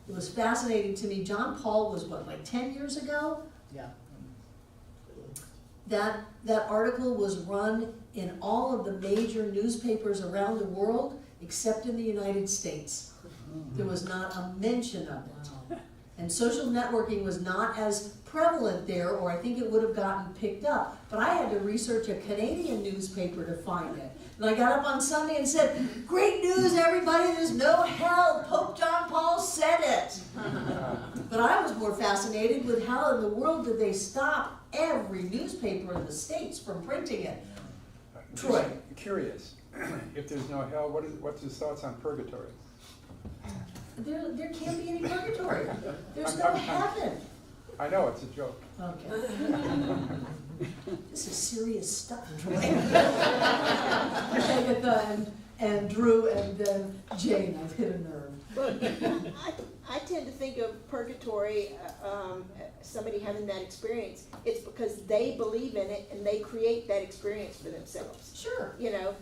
Speaker 1: It was fascinating to me. John Paul was what, like 10 years ago?
Speaker 2: Yeah.
Speaker 1: That article was run in all of the major newspapers around the world except in the United States. There was not a mention of it. And social networking was not as prevalent there, or I think it would have gotten picked up. But I had to research a Canadian newspaper to find it. And I got up on Sunday and said, great news, everybody, there's no hell. Pope John Paul said it. But I was more fascinated with how in the world did they stop every newspaper in the States from printing it. Troy.
Speaker 8: Just curious, if there's no hell, what's his thoughts on purgatory?
Speaker 1: There can't be any purgatory. There's no
Speaker 8: I'm-
Speaker 1: heaven.
Speaker 8: I know, it's a joke.
Speaker 1: Okay. This is serious stuff, Troy. Agatha and Drew and then Jane, I've hit a nerve.
Speaker 4: Well, I tend to think of purgatory, somebody having that experience, it's because they believe in it and they create that experience for themselves.
Speaker 1: Sure.
Speaker 4: You know,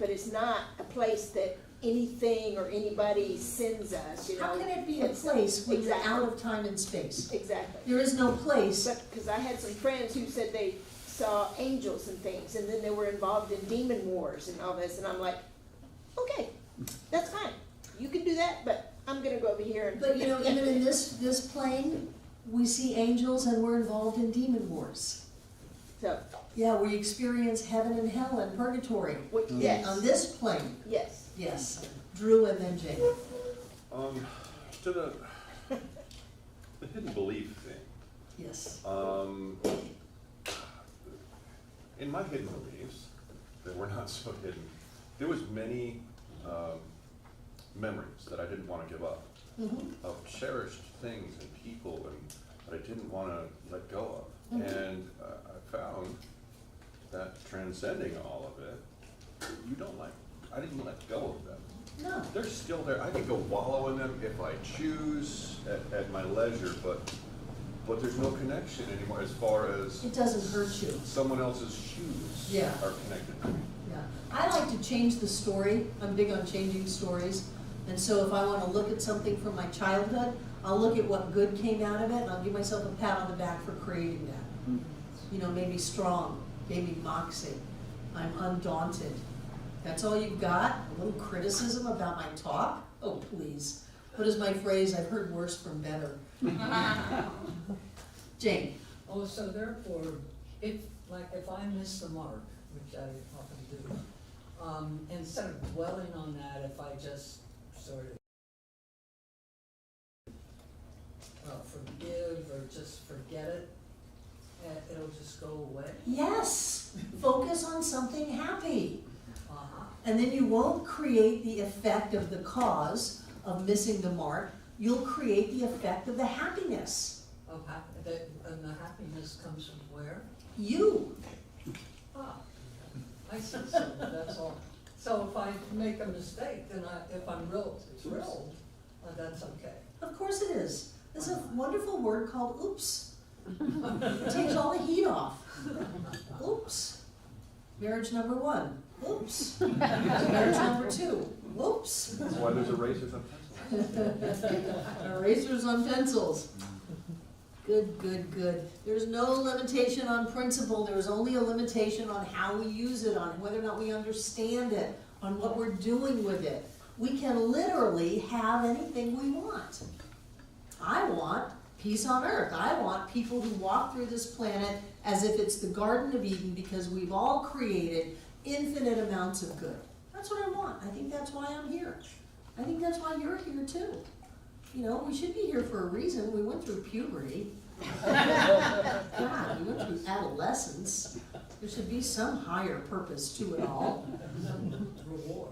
Speaker 4: but it's not a place that anything or anybody sends us, you know.
Speaker 1: How can it be a place when you're
Speaker 4: Exactly.
Speaker 1: out of time and space?
Speaker 4: Exactly.
Speaker 1: There is no place.
Speaker 4: But, because I had some friends who said they saw angels and things, and then they were involved in demon wars and all this, and I'm like, okay, that's fine. You can do that, but I'm gonna go over here and.
Speaker 1: But you know, even in this plane, we see angels and we're involved in demon wars.
Speaker 4: So,
Speaker 1: Yeah, we experience heaven and hell and purgatory.
Speaker 4: yes,
Speaker 1: On this plane,
Speaker 4: yes.
Speaker 1: yes. Drew and then Jane.
Speaker 10: To the hidden belief thing.
Speaker 1: Yes.
Speaker 10: In my hidden beliefs, that were not so hidden, there was many memories that I didn't want to give up, of cherished things and people that I didn't want to let go of. And I found that transcending all of it, I didn't let go of them.
Speaker 1: No.
Speaker 10: They're still there. I can go wallow in them if I choose at my leisure, but there's no connection anymore as far as
Speaker 1: It doesn't hurt you.
Speaker 10: someone else's shoes
Speaker 1: Yeah.
Speaker 10: are connected to me.
Speaker 1: Yeah. I like to change the story. I'm big on changing stories. And so if I want to look at something from my childhood, I'll look at what good came out of it and I'll give myself a pat on the back for creating that. You know, maybe strong, maybe moxie. I'm undaunted. That's all you've got? A little criticism about my talk? Oh, please. What is my phrase? I've heard worse from better. Jane.
Speaker 15: Oh, so therefore, if I miss the mark, which I often do, instead of dwelling on that, if I just sort of forgive or just forget it, it'll just go away?
Speaker 1: Yes. Focus on something happy.
Speaker 15: Uh-huh.
Speaker 1: And then you won't create the effect of the cause of missing the mark. You'll create the effect of the happiness.
Speaker 15: And the happiness comes from where?
Speaker 1: You.
Speaker 15: Ah, I see, so that's all. So if I make a mistake, then if I'm real thrilled, that's okay.
Speaker 1: Of course it is. There's a wonderful word called oops. It takes all the heat off. Oops. Marriage number 1. Oops. Marriage number 2. Oops.
Speaker 10: That's why there's erasers on pencils.
Speaker 1: Erasers on pencils. Good, good, good. There's no limitation on principle. There's only a limitation on how we use it, on whether or not we understand it, on what we're doing with it. We can literally have anything we want. I want peace on earth. I want people who walk through this planet as if it's the Garden of Eden because we've all created infinite amounts of good. That's what I want. I think that's why I'm here. I think that's why you're here too. You know, we should be here for a reason. We went through puberty. God, we went through adolescence. There should be some higher purpose to it all.
Speaker 15: Reward.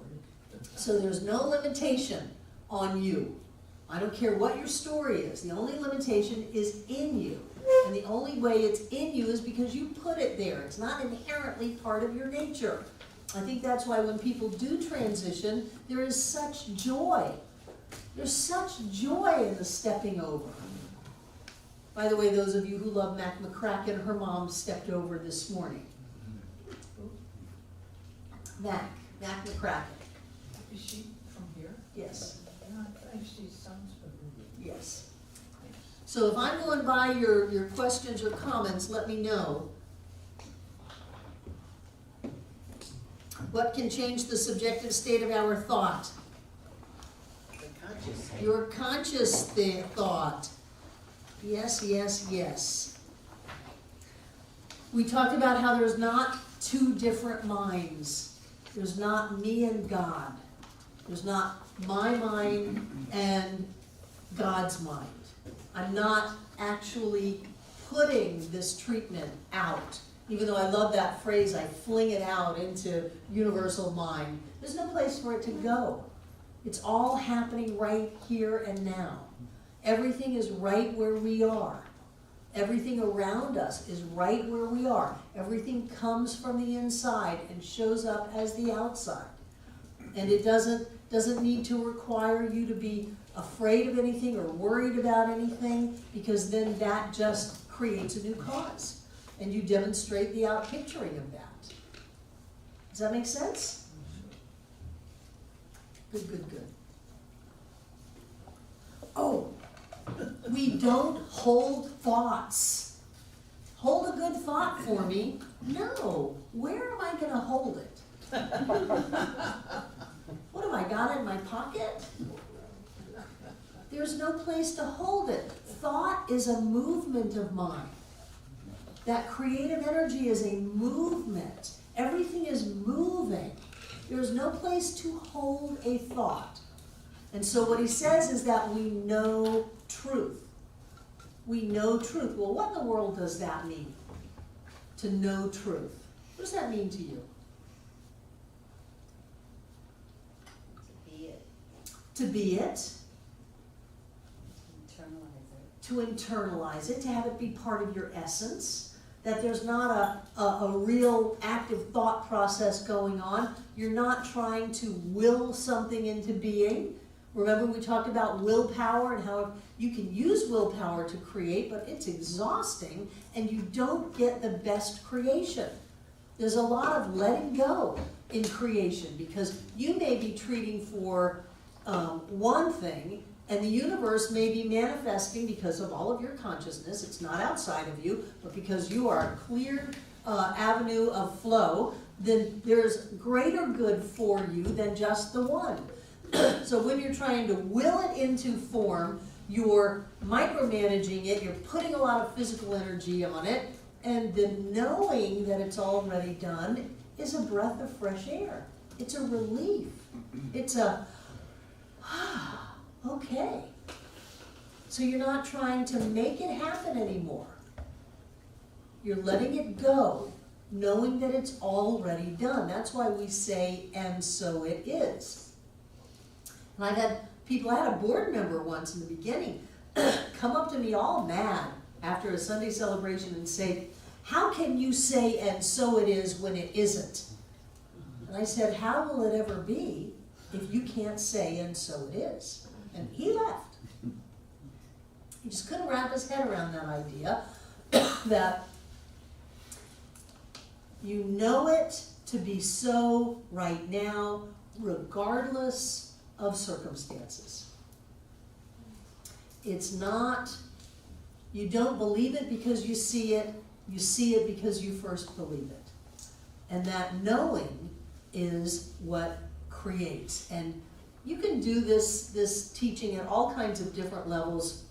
Speaker 1: So there's no limitation on you. I don't care what your story is. The only limitation is in you. And the only way it's in you is because you put it there. It's not inherently part of your nature. I think that's why when people do transition, there is such joy. There's such joy in the stepping over. By the way, those of you who love Mac McCracken, her mom stepped over this morning. Mac McCracken.
Speaker 15: Is she from here?
Speaker 1: Yes.
Speaker 15: Yeah, I think she sounds familiar.
Speaker 1: Yes. So if I'm going by your questions or comments, let me know. What can change the subjective state of our thought? Your conscious thought. Yes, yes, yes. We talked about how there's not two different minds. There's not me and God. There's not my mind and God's mind. I'm not actually putting this treatment out. Even though I love that phrase, I fling it out into universal mind. There's no place for it to go. It's all happening right here and now. Everything is right where we are. Everything around us is right where we are. Everything comes from the inside and shows up as the outside. And it doesn't need to require you to be afraid of anything or worried about anything, because then that just creates a new cause. And you demonstrate the outpicturing of that. Does that make sense? Good, good, good. Oh, we don't hold thoughts. Hold a good thought for me. No, where am I gonna hold it? What have I got it in my pocket? There's no place to hold it. Thought is a movement of mind. That creative energy is a movement. Everything is moving. There's no place to hold a thought. And so what he says is that we know truth. We know truth. Well, what in the world does that mean? To know truth. What does that mean to you?
Speaker 2: To be it.
Speaker 1: To be it.
Speaker 2: Internalize it.
Speaker 1: To internalize it, to have it be part of your essence, that there's not a real active thought process going on. You're not trying to will something into being. Remember we talked about willpower and how you can use willpower to create, but it's exhausting and you don't get the best creation. There's a lot of letting go in creation, because you may be treating for one thing, and the universe may be manifesting because of all of your consciousness. It's not outside of you, but because you are a clear avenue of flow, then there's greater good for you than just the one. So when you're trying to will it into form, you're micromanaging it, you're putting a lot of physical energy on it, and the knowing that it's already done is a breath of fresh air. It's a relief. It's a, okay. So you're not trying to make it happen anymore. You're letting it go, knowing that it's already done. That's why we say, and so it is. And I've had people, I had a board member once in the beginning come up to me all mad after a Sunday celebration and say, how can you say, and so it is, when it isn't? And I said, how will it ever be if you can't say, and so it is? And he left. He just couldn't wrap his head around that idea that you know it to be so right now, regardless of circumstances. It's not, you don't believe it because you see it because you first believe it. And that knowing is what creates. And you can do this teaching at all kinds of different levels.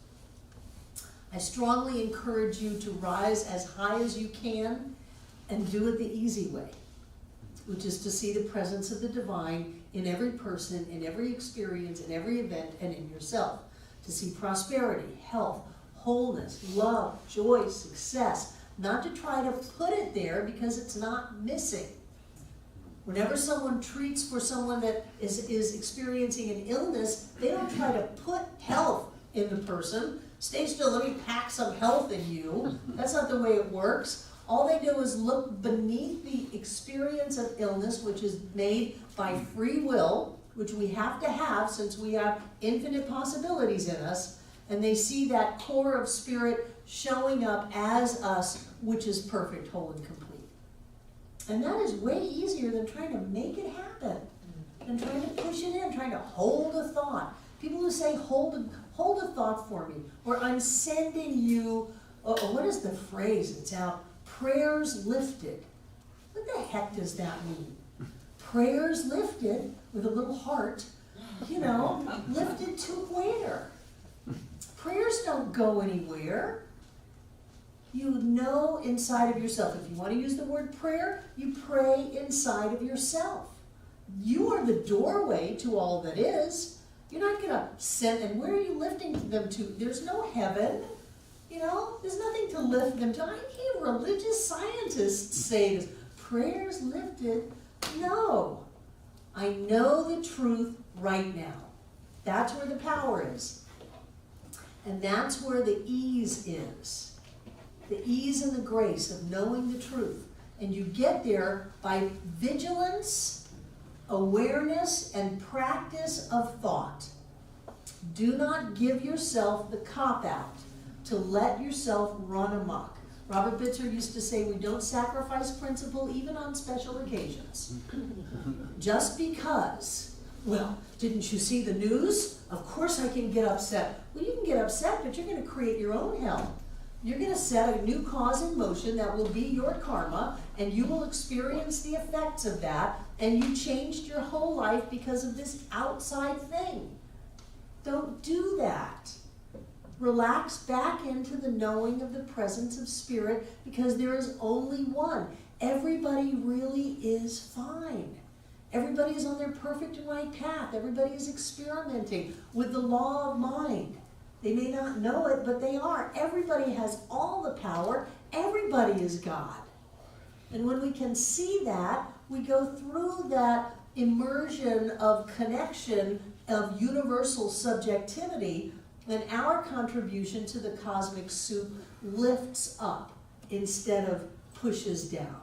Speaker 1: I strongly encourage you to rise as high as you can and do it the easy way, which is to see the presence of the divine in every person, in every experience, in every event, and in yourself. To see prosperity, health, wholeness, love, joy, success. Not to try to put it there because it's not missing. Whenever someone treats for someone that is experiencing an illness, they don't try to put health in the person. Stay still, let me pack some health in you. That's not the way it works. All they do is look beneath the experience of illness, which is made by free will, which we have to have since we have infinite possibilities in us, and they see that core of spirit showing up as us, which is perfect, whole, and complete. And that is way easier than trying to make it happen, than trying to push it in, trying to hold a thought. People who say, hold a thought for me, or I'm sending you, or what is the phrase that's out? Prayers lifted. What the heck does that mean? Prayers lifted with a little heart, lifted to where? Prayers don't go anywhere. You know inside of yourself. If you want to use the word prayer, you pray inside of yourself. You are the doorway to all that is. You're not gonna send, and where are you lifting them to? There's no heaven, you know, there's nothing to lift them to. I hear religious scientists say this, prayers lifted. No, I know the truth right now. That's where the power is. And that's where the ease is. The ease and the grace of knowing the truth. And you get there by vigilance, awareness, and practice of thought. Do not give yourself the cop-out to let yourself run amok. Robert Bitzer used to say, we don't sacrifice principle even on special occasions. Just because, well, didn't you see the news? Of course I can get upset. Well, you can get upset, but you're going to create your own hell. You're going to set a new cause in motion that will be your karma, and you will experience the effects of that, and you changed your whole life because of this outside thing. Don't do that. Relax back into the knowing of the presence of spirit, because there is only one. Everybody really is fine. Everybody is on their perfect and right path. Everybody is experimenting with the law of mind. They may not know it, but they are. Everybody has all the power. Everybody is God. And when we can see that, we go through that immersion of connection, of universal subjectivity, and our contribution to the cosmic soup lifts up instead of pushes down.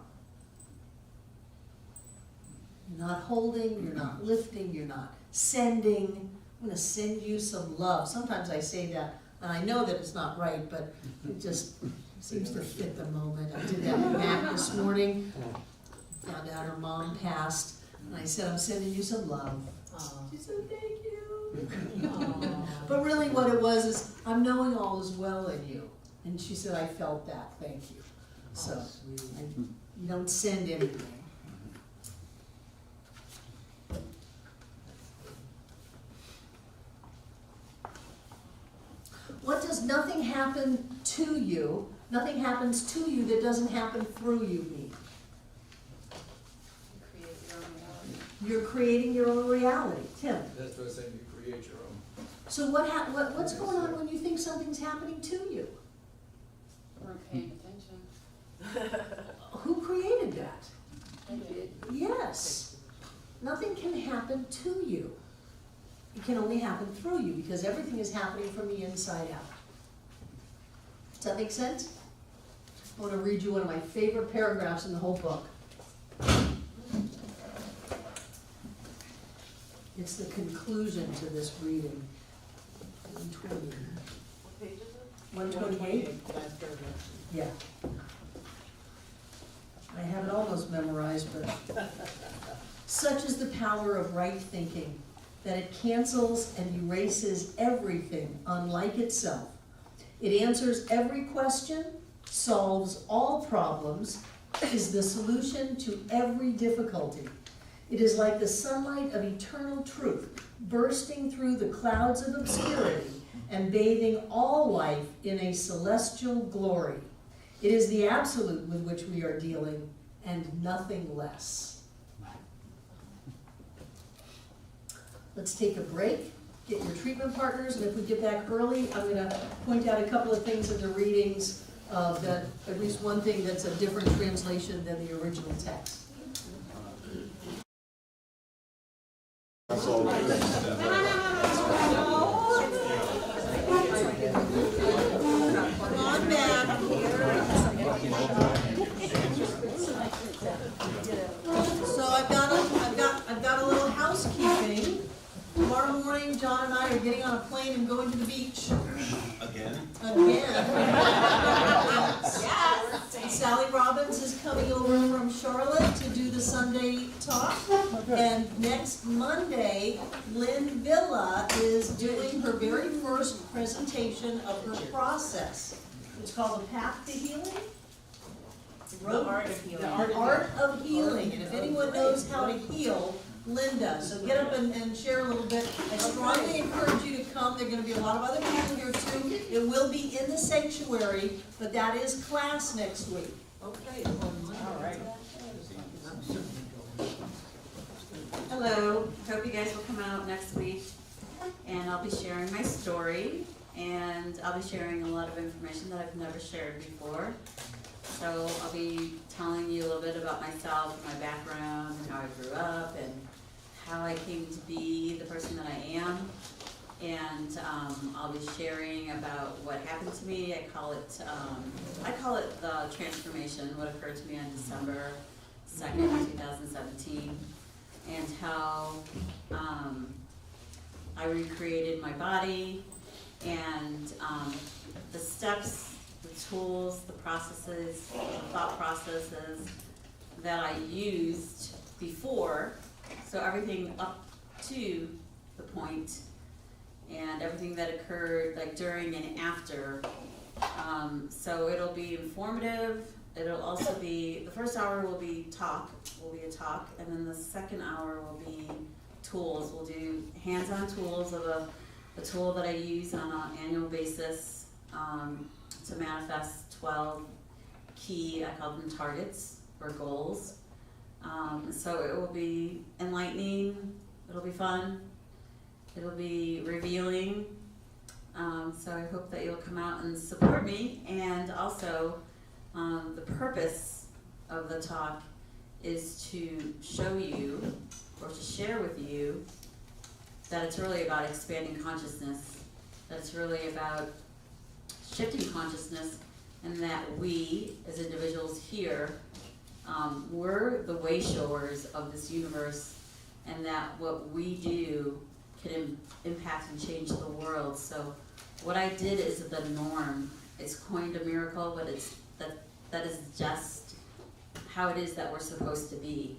Speaker 1: You're not holding, you're not lifting, you're not sending. I'm going to send you some love. Sometimes I say that, and I know that it's not right, but it just seems to fit the moment. I did that with Mac this morning. Found out her mom passed, and I said, I'm sending you some love. She said, thank you. But really what it was is, I'm knowing all is well in you. And she said, I felt that, thank you. So, you don't send anything. What does nothing happen to you, nothing happens to you that doesn't happen through you mean? You're creating your own reality. Tim?
Speaker 9: That's what I said, you create your own.
Speaker 1: So what's going on when you think something's happening to you?
Speaker 3: We're paying attention.
Speaker 1: Who created that?
Speaker 3: I did.
Speaker 1: Yes. Nothing can happen to you. It can only happen through you, because everything is happening from the inside out. Does that make sense? I want to read you one of my favorite paragraphs in the whole book. It's the conclusion to this reading. 120.
Speaker 13: What page is it?
Speaker 1: 128?
Speaker 2: Last paragraph.
Speaker 1: Yeah. I have it almost memorized, but such is the power of right thinking, that it cancels and erases everything unlike itself. It answers every question, solves all problems, is the solution to every difficulty. It is like the sunlight of eternal truth, bursting through the clouds of obscurity and bathing all life in a celestial glory. It is the absolute with which we are dealing, and nothing less. Let's take a break, get your treatment partners, and if we get back early, I'm going to point out a couple of things in the readings, that at least one thing that's a different translation than the original text. On back. So I've got a little housekeeping. Tomorrow morning, John and I are getting on a plane and going to the beach.
Speaker 10: Again?
Speaker 1: Yes. Sally Robbins is coming over from Charlotte to do the Sunday talk. And next Monday, Lynn Villa is doing her very first presentation of her process. It's called The Path to Healing.
Speaker 2: The art of healing.
Speaker 1: The art of healing. And if anyone knows how to heal, Linda. So get up and share a little bit. I strongly encourage you to come. There are going to be a lot of other people here too. It will be in the sanctuary, but that is class next week.
Speaker 2: Okay, all right.
Speaker 16: Hello, hope you guys will come out next week, and I'll be sharing my story, and I'll be sharing a lot of information that I've never shared before. So I'll be telling you a little bit about myself, and my background, and how I grew up, and how I came to be the person that I am. And I'll be sharing about what happened to me. I call it the transformation, what occurred to me on December 2nd, 2017, and how I recreated my body, and the steps, the tools, the processes, the thought processes that I used before. So everything up to the point, and everything that occurred like during and after. So it'll be informative. It'll also be, the first hour will be a talk, and then the second hour will be tools. We'll do hands-on tools of a tool that I use on an annual basis to manifest 12 key, I call them targets or goals. So it will be enlightening, it'll be fun, it'll be revealing. So I hope that you'll come out and support me. And also, the purpose of the talk is to show you, or to share with you, that it's really about expanding consciousness, that it's really about shifting consciousness, and that we, as individuals here, we're the way-showers of this universe, and that what we do can impact and change the world. So what I did is the norm. It's coined a miracle, but that is just how it is that we're supposed to be.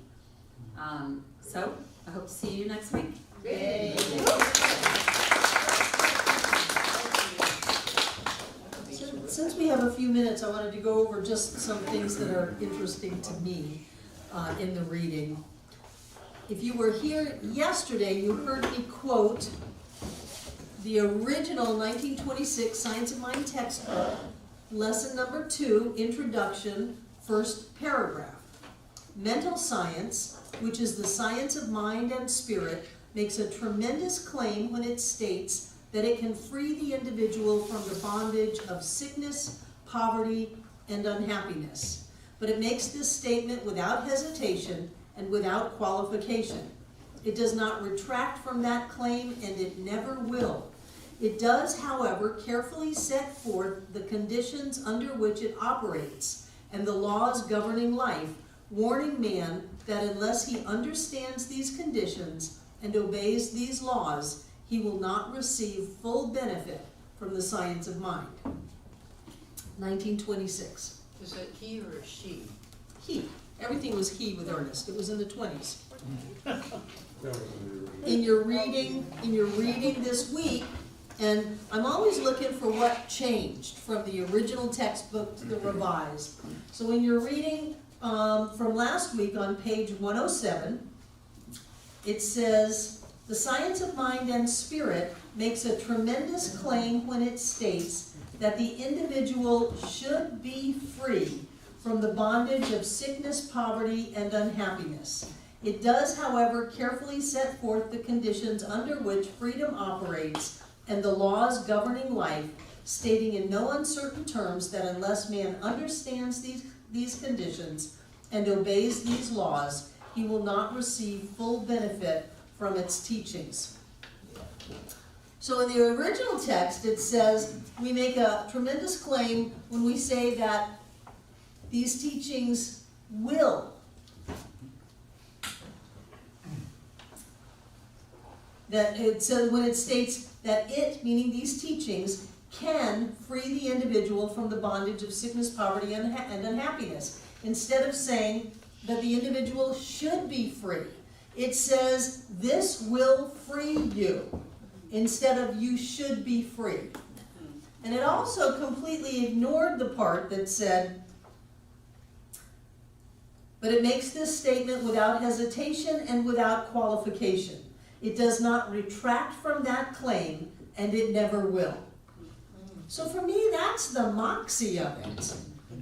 Speaker 16: So I hope to see you next week.
Speaker 1: Yay. Since we have a few minutes, I wanted to go over just some things that are interesting to me in the reading. If you were here yesterday, you heard me quote the original 1926 Science of Mind textbook, lesson number 2, introduction, first paragraph. Mental science, which is the science of mind and spirit, makes a tremendous claim when it states that it can free the individual from the bondage of sickness, poverty, and unhappiness. But it makes this statement without hesitation and without qualification. It does not retract from that claim, and it never will. It does, however, carefully set forth the conditions under which it operates and the laws governing life, warning man that unless he understands these conditions and obeys these laws, he will not receive full benefit from the science of mind. 1926.
Speaker 15: Is it he or she?
Speaker 1: He. Everything was he with Ernest. It was in the 20s.
Speaker 6: That was
Speaker 1: In your reading this week, and I'm always looking for what changed from the original textbook to the revised. So in your reading from last week on page 107, it says, the science of mind and spirit makes a tremendous claim when it states that the individual should be free from the bondage of sickness, poverty, and unhappiness. It does, however, carefully set forth the conditions under which freedom operates and the laws governing life, stating in no uncertain terms that unless man understands these conditions and obeys these laws, he will not receive full benefit from its teachings. So in the original text, it says, we make a tremendous claim when we say that these teachings will. That it says, when it states that it, meaning these teachings, can free the individual from the bondage of sickness, poverty, and unhappiness. Instead of saying that the individual should be free, it says, this will free you, instead of you should be free. And it also completely ignored the part that said, but it makes this statement without hesitation and without qualification. It does not retract from that claim, and it never will. So for me, that's the moxie of it.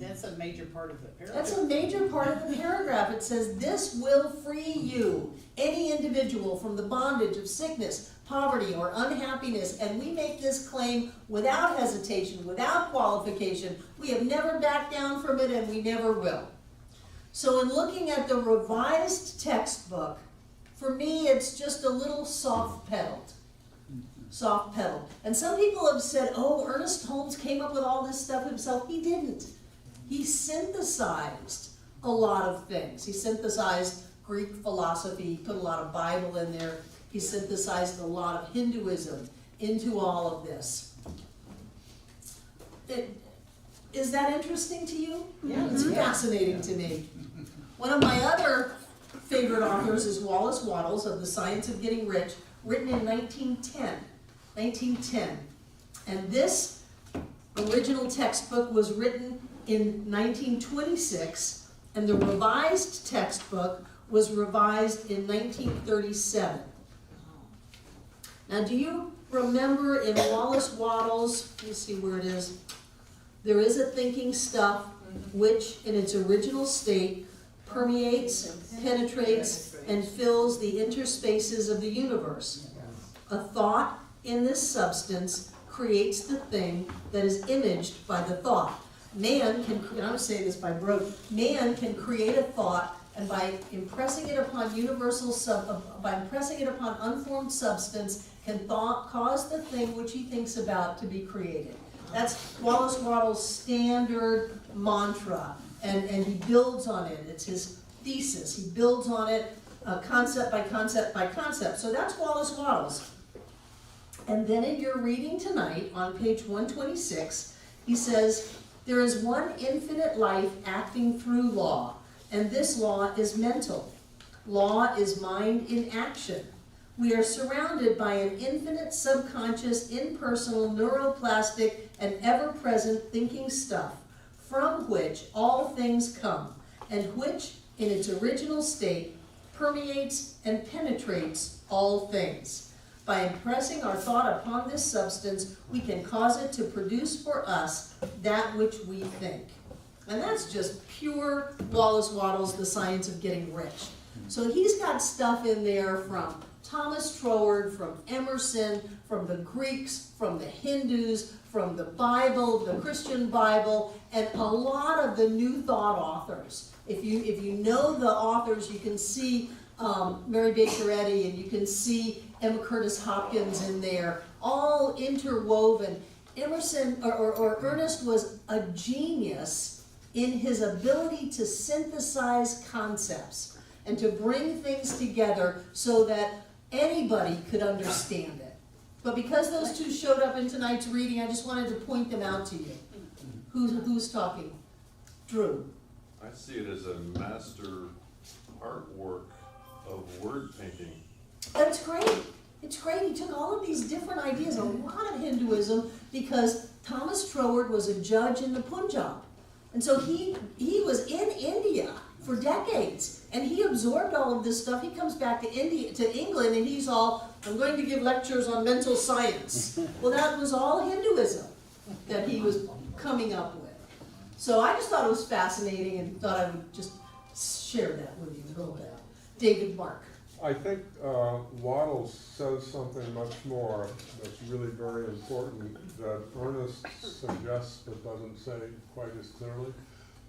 Speaker 2: That's a major part of the paragraph.
Speaker 1: That's a major part of the paragraph. It says, "This will free you, any individual, from the bondage of sickness, poverty, or unhappiness." And we make this claim without hesitation, without qualification. We have never backed down from it, and we never will. So in looking at the revised textbook, for me, it's just a little soft-pedaled. Soft-pedaled. And some people have said, oh, Ernest Holmes came up with all this stuff himself. He didn't. He synthesized a lot of things. He synthesized Greek philosophy, he put a lot of Bible in there. He synthesized a lot of Hinduism into all of this. Is that interesting to you?
Speaker 2: Yeah.
Speaker 1: It's fascinating to me. One of my other favorite authors is Wallace Wattles of The Science of Getting Rich, written in 1910. 1910. And this original textbook was written in 1926, and the revised textbook was revised in 1937. Now, do you remember in Wallace Wattles, let me see where it is, there is a thinking stuff which in its original state permeates, penetrates, and fills the interspaces of the universe. A thought in this substance creates the thing that is imaged by the thought. Man can, and I'm saying this by Broad, man can create a thought, and by impressing it upon by impressing it upon unformed substance, can cause the thing which he thinks about to be created. That's Wallace Wattles' standard mantra, and he builds on it. It's his thesis. He builds on it concept by concept by concept. So that's Wallace Wattles. And then in your reading tonight, on page 126, he says, "There is one infinite life acting through law, and this law is mental. Law is mind in action. We are surrounded by an infinite subconscious, impersonal, neuroplastic, and ever-present thinking stuff, from which all things come, and which, in its original state, permeates and penetrates all things. By impressing our thought upon this substance, we can cause it to produce for us that which we think." And that's just pure Wallace Wattles, The Science of Getting Rich. So he's got stuff in there from Thomas Troward, from Emerson, from the Greeks, from the Hindus, from the Bible, the Christian Bible, and a lot of the New Thought authors. If you know the authors, you can see Mary Baker Eddy, and you can see Emma Curtis Hopkins in there, all interwoven. Emerson or Ernest was a genius in his ability to synthesize concepts and to bring things together so that anybody could understand it. But because those two showed up in tonight's reading, I just wanted to point them out to you. Who's talking? Drew.
Speaker 10: I see it as a master artwork of word painting.
Speaker 1: That's great. It's great. He took all of these different ideas, a lot of Hinduism, because Thomas Troward was a judge in the Punjab. And so he was in India for decades, and he absorbed all of this stuff. He comes back to England, and he's all, "I'm going to give lectures on mental science." Well, that was all Hinduism that he was coming up with. So I just thought it was fascinating and thought I would just share that with you a little bit. David Mark.
Speaker 6: I think Wattles says something much more that's really very important that Ernest suggests but doesn't say quite as clearly.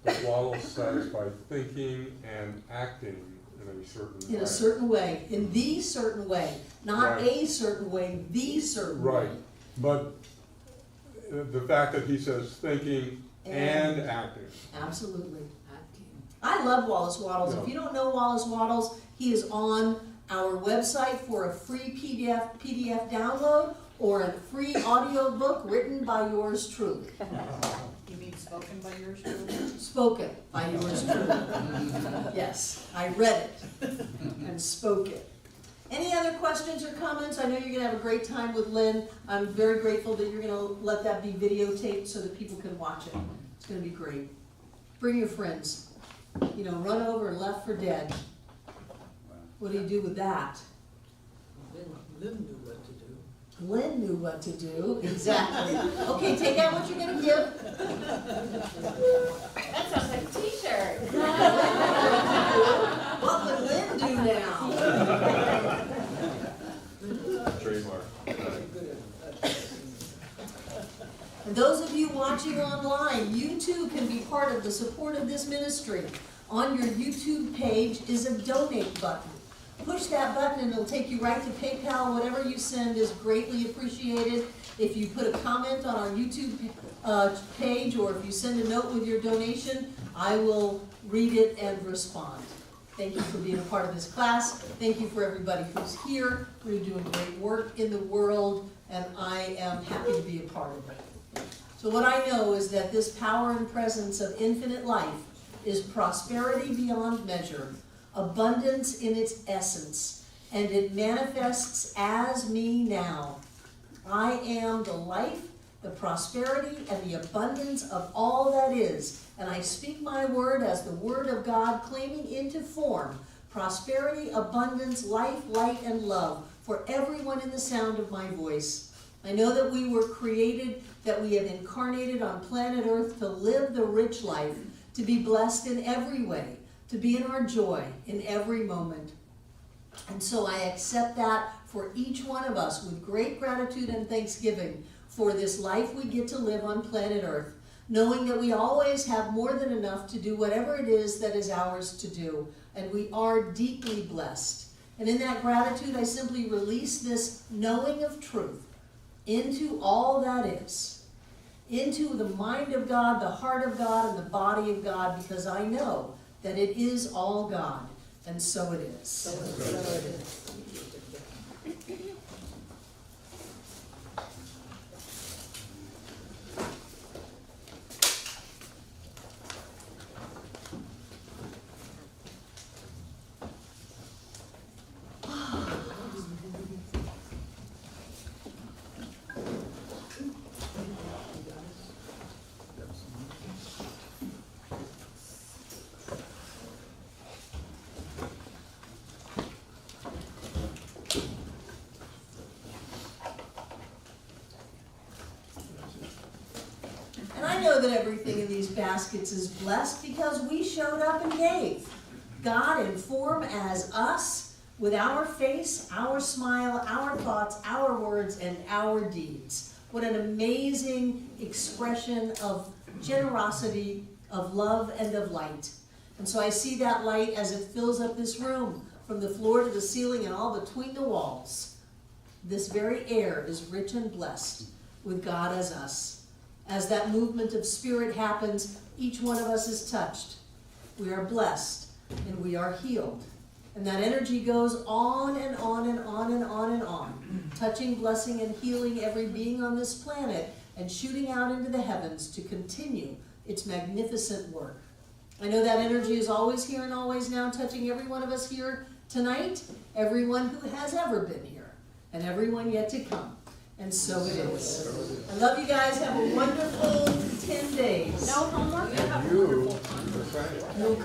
Speaker 6: But Wattles says by thinking and acting in a certain way.
Speaker 1: In a certain way, in the certain way, not
Speaker 6: Right.
Speaker 1: a certain way, the certain way.
Speaker 6: Right, but the fact that he says thinking and acting.
Speaker 1: Absolutely. I love Wallace Wattles. If you don't know Wallace Wattles, he is on our website for a free PDF download or a free audio book written by yours truly.
Speaker 2: You mean spoken by yours truly?
Speaker 1: Spoken by yours truly. Yes, I read it and spoke it. Any other questions or comments? I know you're gonna have a great time with Lynn. I'm very grateful that you're gonna let that be videotaped so that people can watch it. It's gonna be great. Bring your friends. You know, run over and left for dead. What do you do with that?
Speaker 15: Let them do what to do.
Speaker 1: Glenn knew what to do, exactly. Okay, take out what you're gonna give.
Speaker 7: That sounds like a t-shirt.
Speaker 1: What would Lynn do now?
Speaker 10: Trademark.
Speaker 1: And those of you watching online, you too can be part of the support of this ministry. On your YouTube page is a donate button. Push that button and it'll take you right to PayPal. Whatever you send is greatly appreciated. If you put a comment on our YouTube page, or if you send a note with your donation, I will read it and respond. Thank you for being a part of this class. Thank you for everybody who's here. We're doing great work in the world, and I am happy to be a part of it. So what I know is that this power and presence of infinite life is prosperity beyond measure, abundance in its essence, and it manifests as me now. I am the life, the prosperity, and the abundance of all that is, and I speak my word as the word of God, claiming into form prosperity, abundance, life, light, and love for everyone in the sound of my voice. I know that we were created, that we have incarnated on planet Earth to live the rich life, to be blessed in every way, to be in our joy in every moment. And so I accept that for each one of us with great gratitude and thanksgiving for this life we get to live on planet Earth, knowing that we always have more than enough to do whatever it is that is ours to do, and we are deeply blessed. And in that gratitude, I simply release this knowing of truth into all that is, into the mind of God, the heart of God, and the body of God, because I know that it is all God, and so it is.
Speaker 2: So it is.
Speaker 1: And I know that everything in these baskets is blessed because we showed up and gave. God in form as us, with our face, our smile, our thoughts, our words, and our deeds. What an amazing expression of generosity, of love, and of light. And so I see that light as it fills up this room, from the floor to the ceiling and all between the walls. This very air is rich and blessed with God as us. As that movement of spirit happens, each one of us is touched. We are blessed and we are healed. And that energy goes on and on and on and on and on, touching, blessing, and healing every being on this planet and shooting out into the heavens to continue its magnificent work. I know that energy is always here and always now, touching every one of us here tonight, everyone who has ever been here, and everyone yet to come. And so it is. I love you guys. Have a wonderful 10 days.
Speaker 5: No homework?
Speaker 6: You.